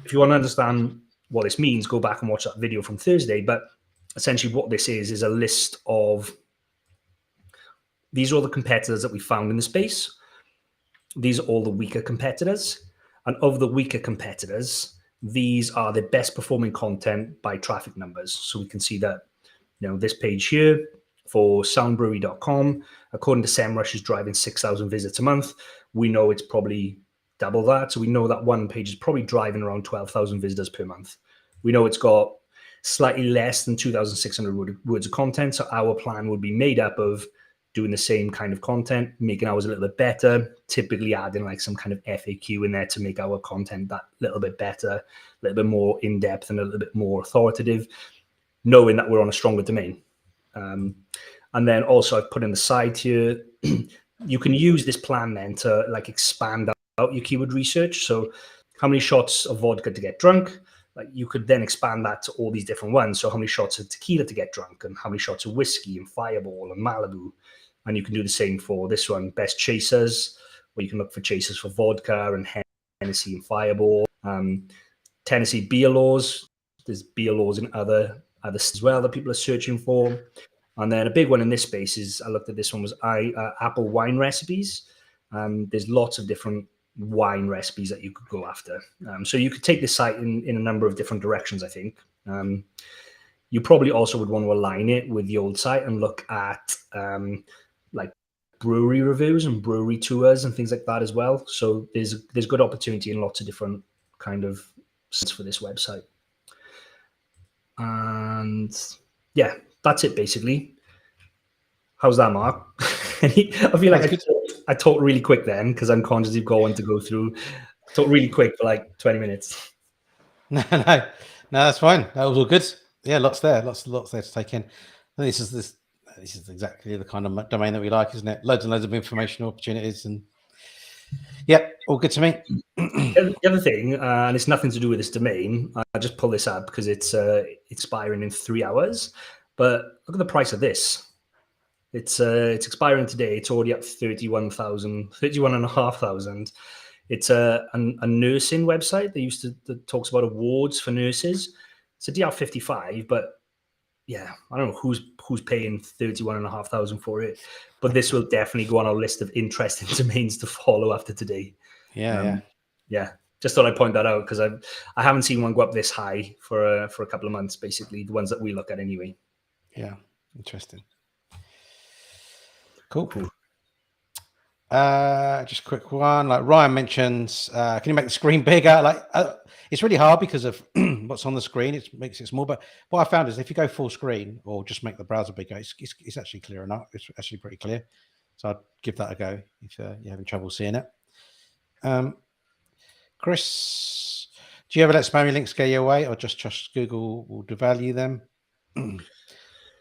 if you want to understand what this means, go back and watch that video from Thursday. But essentially what this is a list of, these are all the competitors that we found in the space. These are all the weaker competitors. And of the weaker competitors, these are the best performing content by traffic numbers. So we can see that, this page here for soundbrewery.com, according to SEMrush, is driving 6,000 visits a month. We know it's probably double that. So we know that one page is probably driving around 12,000 visitors per month. We know it's got slightly less than 2,600 words of content. So our plan would be made up of doing the same kind of content, making ours a little bit better, typically adding like some kind of FAQ in there to make our content that little bit better, a little bit more in-depth and a little bit more authoritative, knowing that we're on a stronger domain. And then also I've put in the side here, you can use this plan then to like expand out your keyword research. So how many shots of vodka to get drunk? Like you could then expand that to all these different ones. So how many shots of tequila to get drunk, and how many shots of whiskey and Fireball and Malibu. And you can do the same for this one, best chasers, where you can look for chasers for vodka and Hennessy and Fireball. Tennessee beer laws. There's beer laws in other as well that people are searching for. And then a big one in this space is, I looked at this one, was Apple wine recipes. There's lots of different wine recipes that you could go after. So you could take this site in a number of different directions, I think. You probably also would want to align it with the old site and look at like brewery reviews and brewery tours and things like that as well. So there's good opportunity in lots of different kind of sites for this website. And yeah, that's it basically. How's that, Mark? I feel like That's I talked really quick then because I'm conscious you've got one to go through. I talked really quick for like 20 minutes. No, that's fine. That was all good. Yeah, lots there to take in. And this is exactly the kind of domain that we like, isn't it? Loads and loads of information opportunities, and yep, all good to me. The other thing, and it's nothing to do with this domain, I just pull this up because it's expiring in 3 hours. But look at the price of this. It's expiring today. It's already up 31,500. It's a nursing website. That talks about awards for nurses. It's a DR55, but yeah, I don't know who's paying 31,500 for it. But this will definitely go on our list of interesting domains to follow after today. Yeah. Just thought I'd point that out because I haven't seen one go up this high for a couple of months. Basically, the ones that we look at anyway. Yeah, interesting. Cool. Just a quick one. Like Ryan mentions, can you make the screen bigger? Like it's really hard because of what's on the screen. It makes it small. But what I found is if you go full screen or just make the browser bigger, it's actually clear enough. It's actually pretty clear. So I'd give that a go if you're having trouble seeing it. Chris, do you ever let spammy links go your way, or just trust Google will devalue them?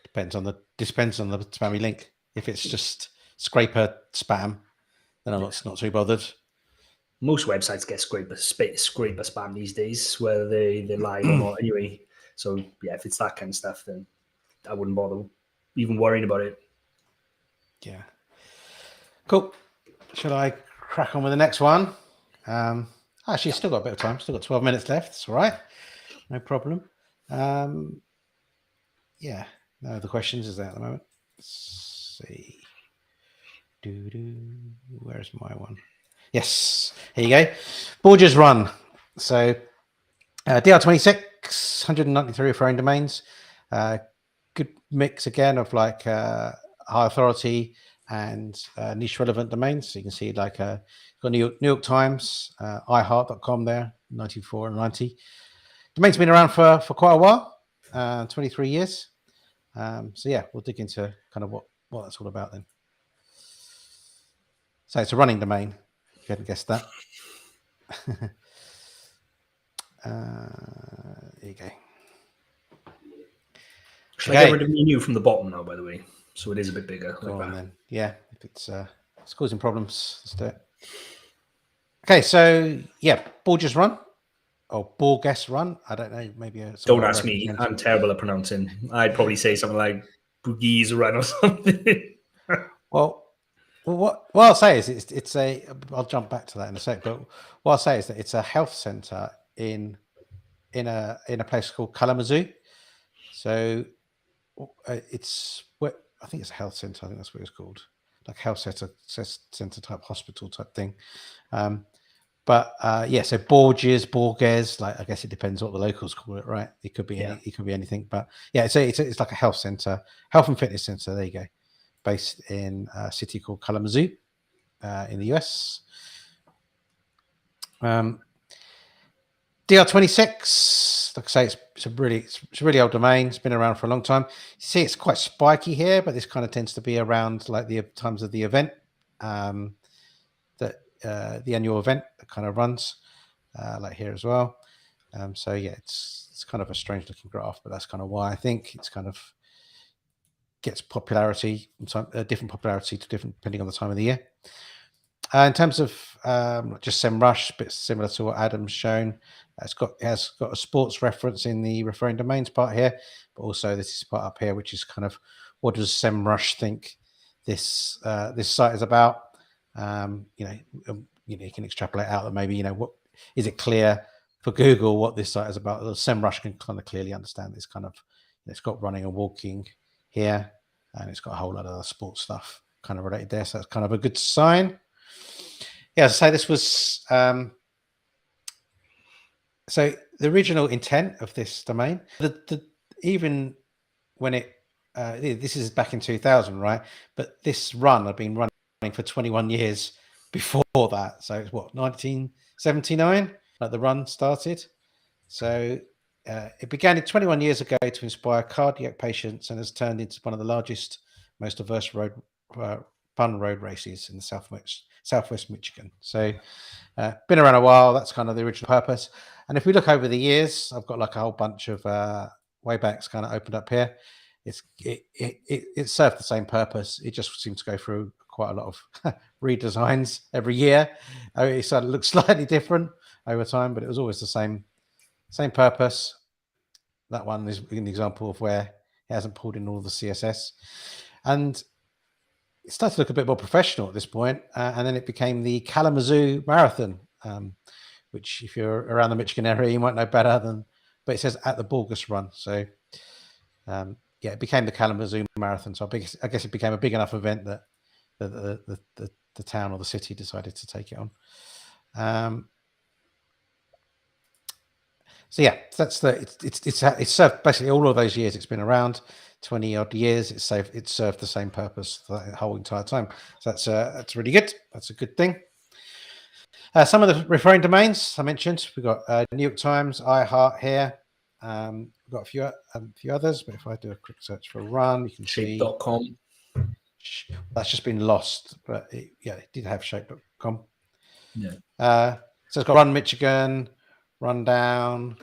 Depends on the spammy link. If it's just scraper spam, then I'm not too bothered. Most websites get scraper spam these days, whether they're live or not. Anyway, so yeah, if it's that kind of stuff, then I wouldn't bother even worrying about it. Yeah. Cool. Should I crack on with the next one? Actually, still got a bit of time. Still got 12 minutes left. It's all right. No problem. Yeah. No other questions is there at the moment. Let's see. Where's my one? Yes. Here you go. Borges Run. So DR26, 193 referring domains. Good mix again of like high authority and niche relevant domains. So you can see like got New York Times, iHeart.com there, 94 and 90. Domain's been around for quite a while, 23 years. So yeah, we'll dig into kind of what that's all about then. So it's a running domain, if you hadn't guessed that. There you go. Should I get rid of menu from the bottom now, by the way? So it is a bit bigger. Go on then. Yeah, if it's causing problems, let's do it. Okay, so yeah, Borges Run or Borges Run. I don't know. Maybe don't ask me. I'm terrible at pronouncing. I'd probably say something like Borges Run or something. Well, what I'll say is it's a. I'll jump back to that in a sec. But what I'll say is that it's a health center in a place called Kalamazoo. So it's what I think it's a health center. I think that's what it's called, like health center type hospital type thing. But yeah, so Borges, like I guess it depends what the locals call it, right? It could be it could be anything, but yeah, it's like a health center, health and fitness center. There you go, based in a city called Kalamazoo in the US. DR26, like I say, it's a really old domain. It's been around for a long time. You see, it's quite spiky here, but this kind of tends to be around like the times of the event, the annual event that kind of runs, like here as well. So yeah, it's kind of a strange looking graph, but that's kind of why I think it's kind of gets popularity, different popularity to different depending on the time of the year. In terms of just SEMrush, a bit similar to what Adam's shown. It has got a sports reference in the referring domains part here, but also this is part up here, which is kind of what does SEMrush think this site is about. You can extrapolate out that maybe what is it clear for Google what this site is about. SEMrush can kind of clearly understand this kind of. It's got running and walking here, and it's got a whole lot of other sports stuff kind of related there. So that's kind of a good sign. Yeah, as I say, this was so the original intent of this domain. Even when this is back in 2000, right? But this run had been running for 21 years before that. So it's 1979, like the run started. So it began 21 years ago to inspire cardiac patients and has turned into one of the largest, most diverse road fun road races in the Southwest Michigan. So been around a while. That's kind of the original purpose. And if we look over the years, I've got like a whole bunch of Waybacks kind of opened up here. It served the same purpose. It just seems to go through quite a lot of redesigns every year. It sort of looks slightly different over time, but it was always the same purpose. That one is an example of where it hasn't pulled in all the CSS, and it started to look a bit more professional at this point, and then it became the Kalamazoo Marathon, which if you're around the Michigan area, you might know better than, but it says at the Borges Run. So it became the Kalamazoo Marathon. So I guess it became a big enough event that the town or the city decided to take it on. So yeah, that's it's served basically all of those years it's been around, 20 odd years. It served the same purpose the whole entire time. So that's really good. That's a good thing. Some of the referring domains I mentioned, we've got New York Times, iHeart here. We've got a few others, but if I do a quick search for Run, you can see shape.com. That's just been lost, but it did have shape.com. Yeah. So it's got Run Michigan, Rundown,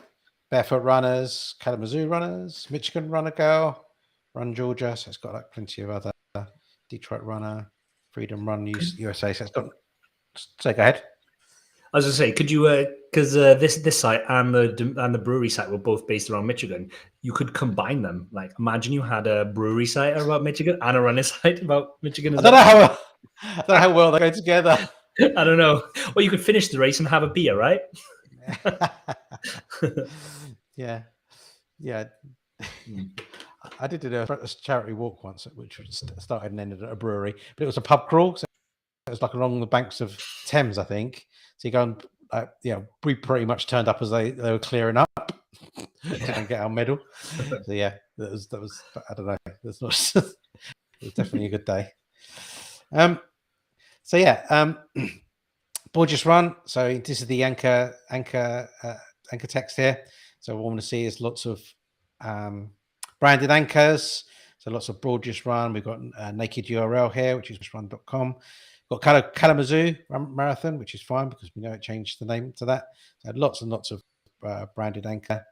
Barefoot Runners, Kalamazoo Runners, Michigan Runner Girl, Run Georgia. So it's got like plenty of other Detroit Runner, Freedom Run USA. So it's got. So go ahead. I was going to say, could you, because this site and the brewery site were both based around Michigan, you could combine them. Like, imagine you had a brewery site about Michigan and a running site about Michigan. I don't know how well they go together. I don't know. Well, you could finish the race and have a beer, right? Yeah. I did a charity walk once, which started and ended at a brewery, but it was a pub crawl. So it was like along the banks of Thames, I think. So you go and we pretty much turned up as they were clearing up and get our medal. So yeah, that was I don't know. It was definitely a good day. So yeah, Borges Run. So this is the anchor text here. So what we want to see is lots of branded anchors. So lots of Borges Run. We've got a naked URL here, which is run.com. Got Kalamazoo Marathon, which is fine because we know it changed the name to that. So lots and lots of branded anchor.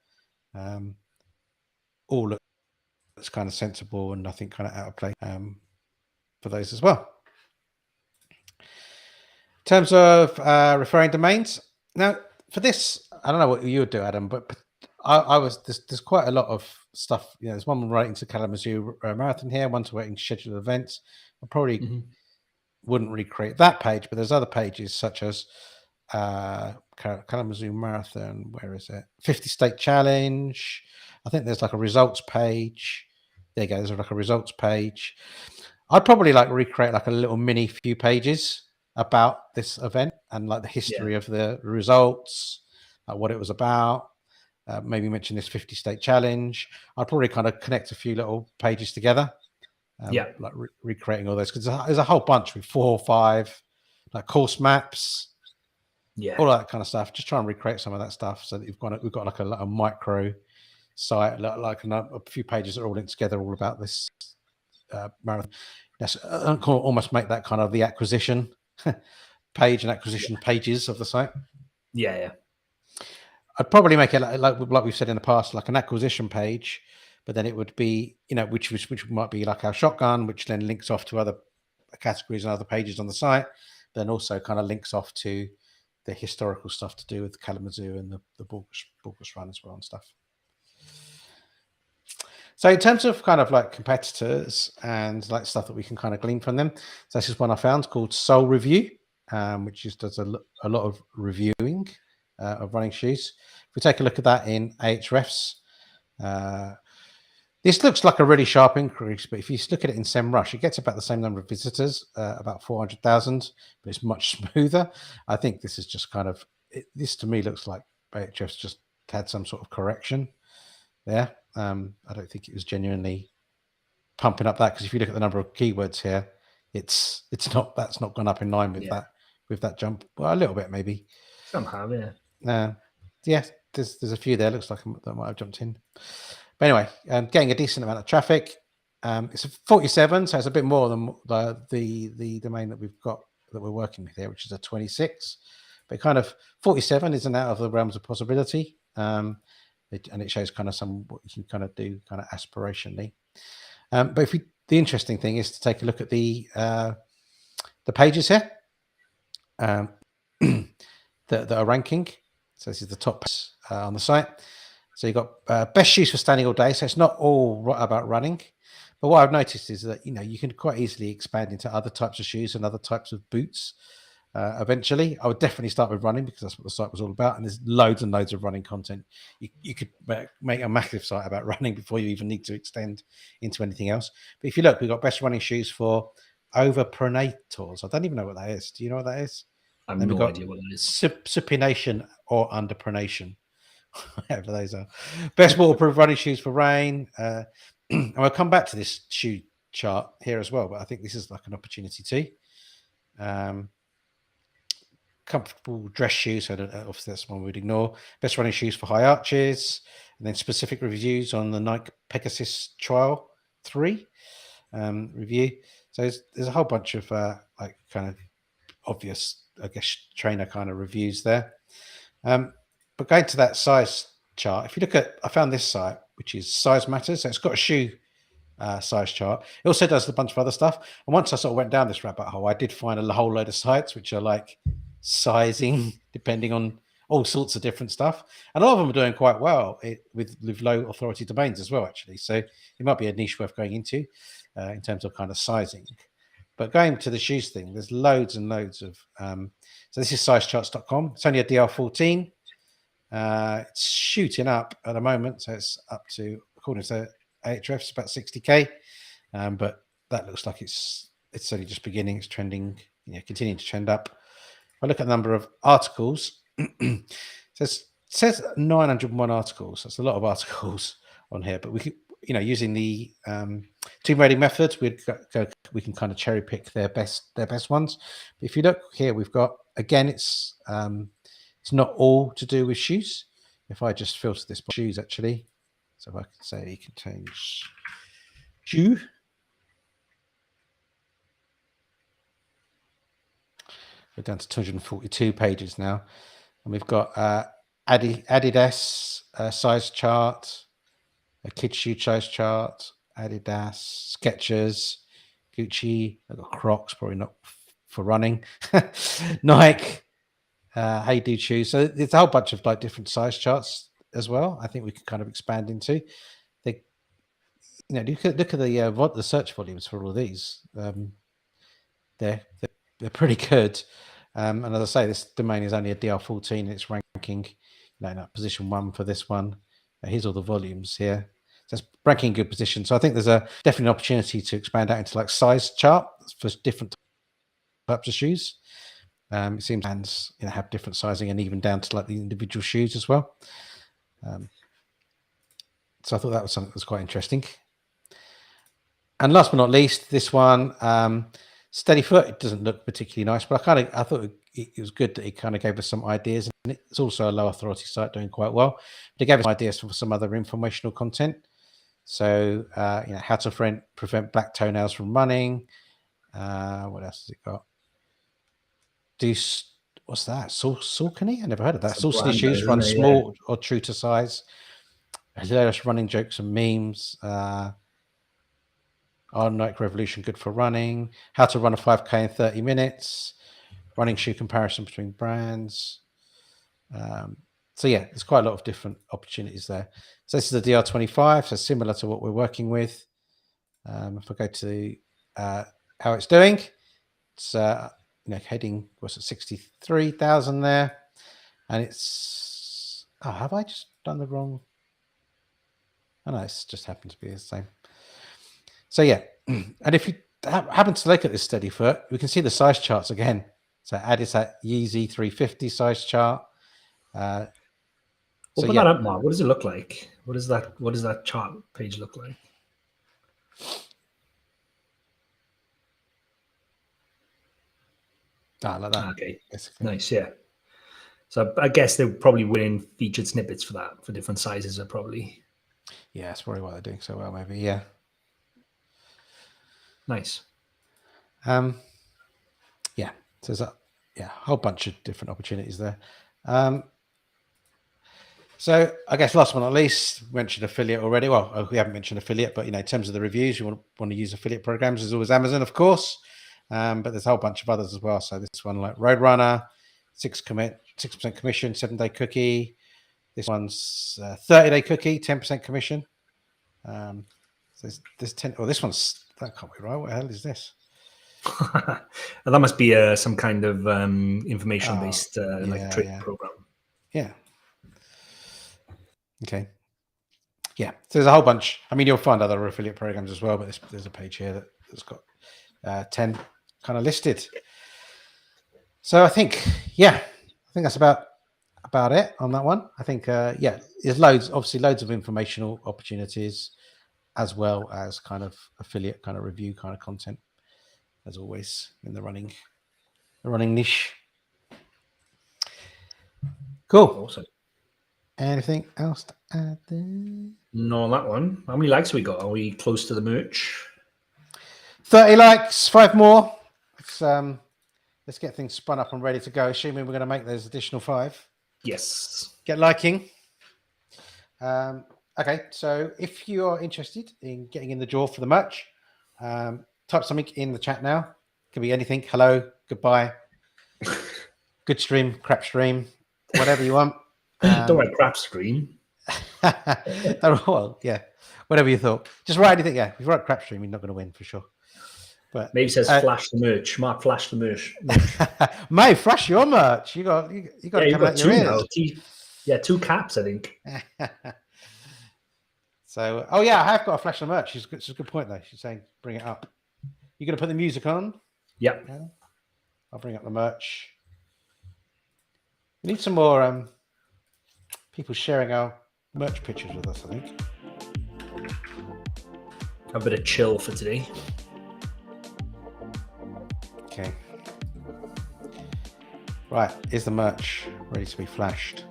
All looks kind of sensible and nothing kind of out of place for those as well. In terms of referring domains, now for this, I don't know what you would do, Adam, but there's quite a lot of stuff. There's one relating to Kalamazoo Marathon here, one to relating to scheduled events. I probably wouldn't recreate that page, but there's other pages such as Kalamazoo Marathon. Where is it? 50 State Challenge. I think there's like a results page. There you go. There's like a results page. I'd probably like recreate like a little mini few pages about this event and like the history of the results, like what it was about. Maybe mention this 50 State Challenge. I'd probably kind of connect a few little pages together. Like recreating all those, because there's a whole bunch with 4 or 5 like course maps, all that kind of stuff. Just try and recreate some of that stuff so that we've got like a micro site, like a few pages that are all linked together, all about this marathon. Yes, almost make that kind of the acquisition page and acquisition pages of the site. Yeah. I'd probably make it like we've said in the past, like an acquisition page. But then it would be, which might be like our shotgun, which then links off to other categories and other pages on the site. Then also kind of links off to the historical stuff to do with Kalamazoo and the Borges Run as well and stuff. So in terms of kind of like competitors and like stuff that we can kind of glean from them, so this is one I found called Soul Review, which does a lot of reviewing of running shoes. If we take a look at that in Ahrefs, this looks like a really sharp increase, but if you look at it in SEMrush, it gets about the same number of visitors, about 400,000, but it's much smoother. I think this is just kind of, this to me looks like Ahrefs just had some sort of correction there. I don't think it was genuinely pumping up that, because if you look at the number of keywords here, that's not gone up in line with that jump. Well, a little bit maybe. Somehow, there's a few there. Looks like that might have jumped in. But anyway, getting a decent amount of traffic. It's a 47, so it's a bit more than the domain that we've got that we're working with here, which is a 26. But kind of 47 isn't out of the realms of possibility, and it shows kind of what you can kind of do kind of aspirationally. But the interesting thing is to take a look at the pages here that are ranking. So this is the top on the site. So you've got best shoes for standing all day. So it's not all about running. But what I've noticed is that, you can quite easily expand into other types of shoes and other types of boots. Eventually, I would definitely start with running because that's what the site was all about. And there's loads and loads of running content. You could make a massive site about running before you even need to extend into anything else. But if you look, we've got best running shoes for overpronators. I don't even know what that is. Do you know what that is? I have no idea what that is. Supination or underpronation, whatever those are. Best waterproof running shoes for rain. And I'll come back to this shoe chart here as well, but I think this is like an opportunity too. Comfortable dress shoes, so obviously that's one we'd ignore. Best running shoes for high arches, and then specific reviews on the Nike Pegasus Trial 3 review. So there's a whole bunch of like kind of obvious, I guess, trainer kind of reviews there. But going to that size chart, if you look at, I found this site, which is Size Matters. So it's got a shoe size chart. It also does a bunch of other stuff. And once I sort of went down this rabbit hole, I did find a whole load of sites which are like sizing depending on all sorts of different stuff. And a lot of them are doing quite well with low authority domains as well, actually. So it might be a niche worth going into in terms of kind of sizing. But going to the shoes thing, there's loads and loads of. So this is sizecharts.com. It's only a DR14. It's shooting up at the moment, so it's up to, according to Ahrefs, about 60k. But that looks like it's only just beginning. It's trending, continuing to trend up. If I look at the number of articles, it says 901 articles. That's a lot of articles on here. But we could, using the team rating methods, we can kind of cherry pick their best ones. But if you look here, we've got, again, it's not all to do with shoes. If I just filter this by shoes, actually, so if I could say it contains shoe, we're down to 242 pages now, and we've got Adidas size chart, a kid shoe size chart, Adidas, Skechers, Gucci. I've got Crocs, probably not for running, Nike. Hey Dude shoes. So there's a whole bunch of like different size charts as well. I think we could kind of expand into. They, look at the search volumes for all of these. They're pretty good. And as I say, this domain is only a DR14. And it's ranking, in position 1 for this one. Here's all the volumes here. So it's ranking in good position. So I think there's a definitely an opportunity to expand out into like size chart for different types of shoes. It seems hands have different sizing and even down to like the individual shoes as well. So I thought that was something that was quite interesting. And last but not least, this one, Steady Foot. It doesn't look particularly nice, but I thought it was good that it kind of gave us some ideas. And it's also a low authority site doing quite well. But it gave us ideas for some other informational content. So how to prevent black toenails from running. What else has it got? What's that? Saucony? I never heard of that. Saucony shoes run small or true to size. Hilarious running jokes and memes. Are Nike Revolution good for running? How to run a 5K in 30 minutes. Running shoe comparison between brands. So yeah, there's quite a lot of different opportunities there. So this is the DR25, so similar to what we're working with. If I go to how it's doing, it's heading, what's it, 63,000 there, and it's, have I just done the wrong? Oh no, it's just happened to be the same. So yeah, and if you happen to look at this Steady Foot, we can see the size charts again. So add that Yeezy 350 size chart. Open that up, Mark. What does it look like? What does that chart page look like? Like that. Okay, basically. Nice, yeah. So I guess they're probably winning featured snippets for that, for different sizes, are probably. Yeah, that's probably why they're doing so well, maybe. Yeah. Nice. Yeah, so there's a whole bunch of different opportunities there. So I guess last but not least, we mentioned affiliate already. Well, we haven't mentioned affiliate, but in terms of the reviews, you want to use affiliate programs. There's always Amazon, of course, but there's a whole bunch of others as well. So this one, like Roadrunner, 6% commission, 7-day cookie. This one's 30-day cookie, 10% commission. So there's 10. Oh, this one's, that can't be right. What the hell is this? That must be some kind of information-based trade program. Yeah. Okay. Yeah. So there's a whole bunch. I mean, you'll find other affiliate programs as well, but there's a page here that's got 10 kind of listed. So I think that's about it on that one. I think there's loads of informational opportunities as well as kind of affiliate kind of review kind of content, as always, in the running niche. Cool. Awesome. Anything else to add there? No, on that one. How many likes we got? Are we close to the merch? 30 likes, 5 more. Let's get things spun up and ready to go, assuming we're going to make those additional 5. Yes. Get liking. Okay, so if you are interested in getting in the draw for the merch, type something in the chat now. Could be anything. Hello, goodbye, good stream, crap stream, whatever you want. Don't write crap stream. Well, yeah, whatever you thought. Just write anything. Yeah, if you write crap stream, you're not going to win for sure. But maybe it says flash the merch. Mark, flash the merch. Mate, flash your merch. You got to come out your ears. Yeah, 2 caps, I think. So, I have got a flash the merch. It's a good point though. She's saying bring it up. You're going to put the music on? Yep. Yeah. I'll bring up the merch. We need some more people sharing our merch pictures with us, I think. A bit of chill for today. Okay. Right, is the merch ready to be flashed?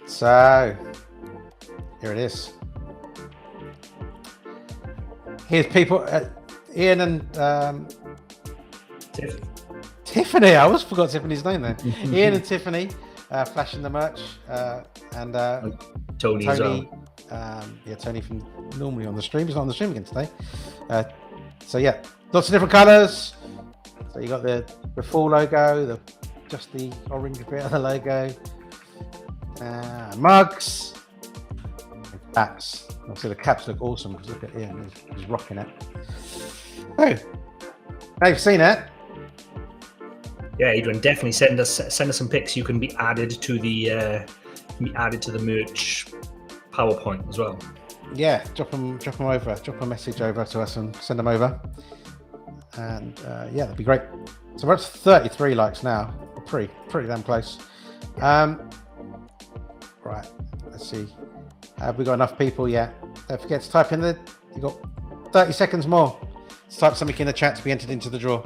So, here it is. Here's people, Ian and Tiffany. I almost forgot Tiffany's name then. Ian and Tiffany flashing the merch, and Tony as well. Tony from normally on the stream. He's not on the stream again today. So lots of different colours. So you got the full logo, just the orange bit of the logo, mugs, and caps. Obviously the caps look awesome because look at Ian, he's rocking it. Oh, they've seen it. Yeah, Adrian, definitely send us some pics. You can be added to the merch PowerPoint as well. Yeah, drop them over. Drop a message over to us and send them over. And that'd be great. So we're up to 33 likes now. We're pretty damn close. Right, let's see. Have we got enough people yet? Don't forget to type in you got 30 seconds more. Let's type something in the chat to be entered into the draw.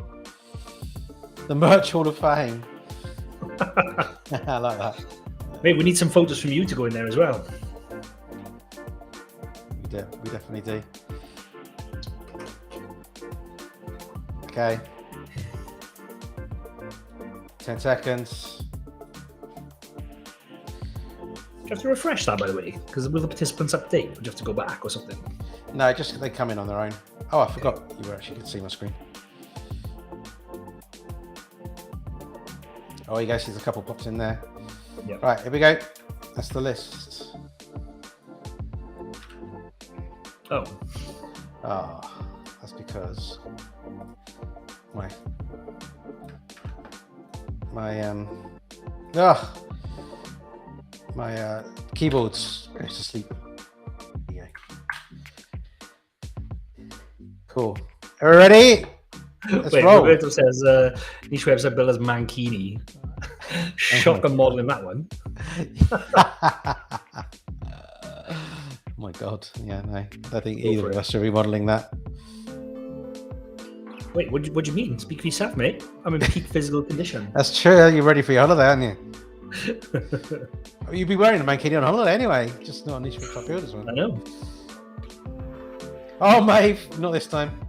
The Merch Hall of Fame. I like that. Mate, we need some photos from you to go in there as well. We definitely do. Okay. 10 seconds. Do you have to refresh that, by the way? Because will the participants update? Or do you have to go back or something? No, just they come in on their own. Oh, I forgot you actually could see my screen. Oh, you guys see there's a couple pops in there. Yep. Right, here we go. That's the list. Oh, that's because my keyboard's goes to sleep. Yeah. Cool. Are we ready? Let's roll. Roberto says niche website builders Mankini. Shocker model in that one. Oh my god. Yeah, no. I don't think either of us are remodeling that. Wait, what do you mean? Speak for yourself, mate. I'm in peak physical condition. That's true. You're ready for your holiday, aren't you? You'd be wearing a mankini on holiday anyway, just not a niche website builders one. I know. Oh, Maeve, not this time.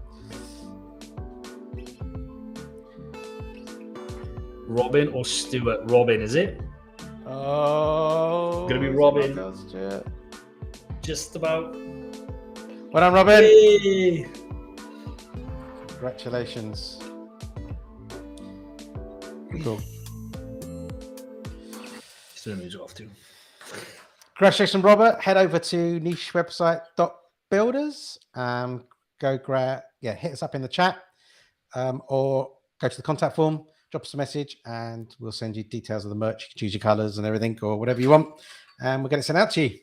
Robin or Stuart? Robin, is it? Oh, Gonna be Robin. Stuart. Just about. Well done, Robin. Yay! Congratulations. Cool. Still moves off too. Congratulations, Robert. Head over to nichewebsite.builders. Go grab, hit us up in the chat, or go to the contact form, drop us a message, and we'll send you details of the merch. You can choose your colors and everything, or whatever you want, and we'll get it sent out to you.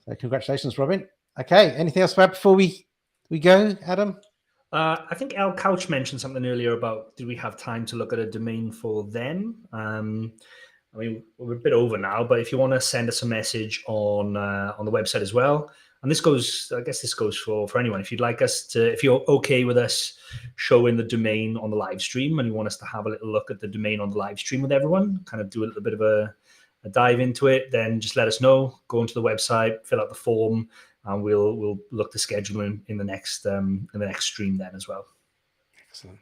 So, congratulations, Robin. Okay, anything else to add before we go, Adam? I think Al Couch mentioned something earlier about do we have time to look at a domain for them? I mean, we're a bit over now, but if you want to send us a message on the website as well, and this goes, I guess this goes for anyone. If you'd like us to, if you're okay with us showing the domain on the live stream, and you want us to have a little look at the domain on the live stream with everyone, kind of do a little bit of a dive into it, then just let us know. Go into the website, fill out the form, and we'll look to schedule in the next stream then as well. Excellent.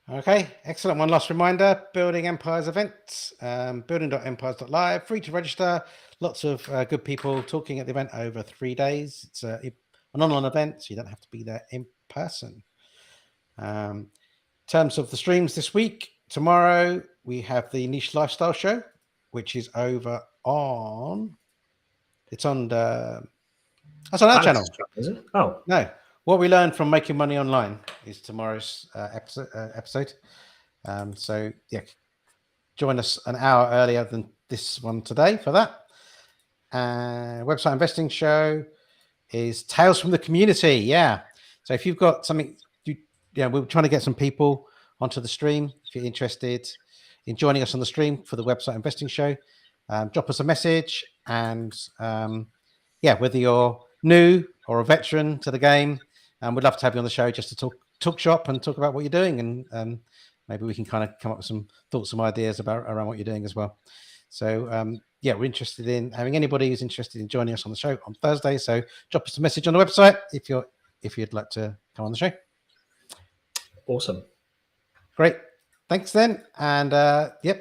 Okay, excellent. One last reminder, Building Empires events, building.empires.live, free to register. Lots of good people talking at the event over 3 days. It's an online event, so you don't have to be there in person. In terms of the streams this week, tomorrow we have the Niche Lifestyle Show, which is over on... It's on our channel. Is it? Oh. No. What we learned from making money online is tomorrow's episode. So, join us an hour earlier than this one today for that. Website investing show is Tales from the Community. Yeah. So if you've got something, we're trying to get some people onto the stream. If you're interested in joining us on the stream for the website investing show, drop us a message. And whether you're new or a veteran to the game, we'd love to have you on the show just to talk shop and talk about what you're doing, and maybe we can kind of come up with some thoughts, some ideas around what you're doing as well. So we're interested in having anybody who's interested in joining us on the show on Thursday. So drop us a message on the website if you'd like to come on the show. Awesome. Great. Thanks then, and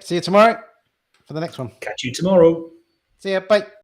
see you tomorrow for the next one. Catch you tomorrow. See ya. Bye.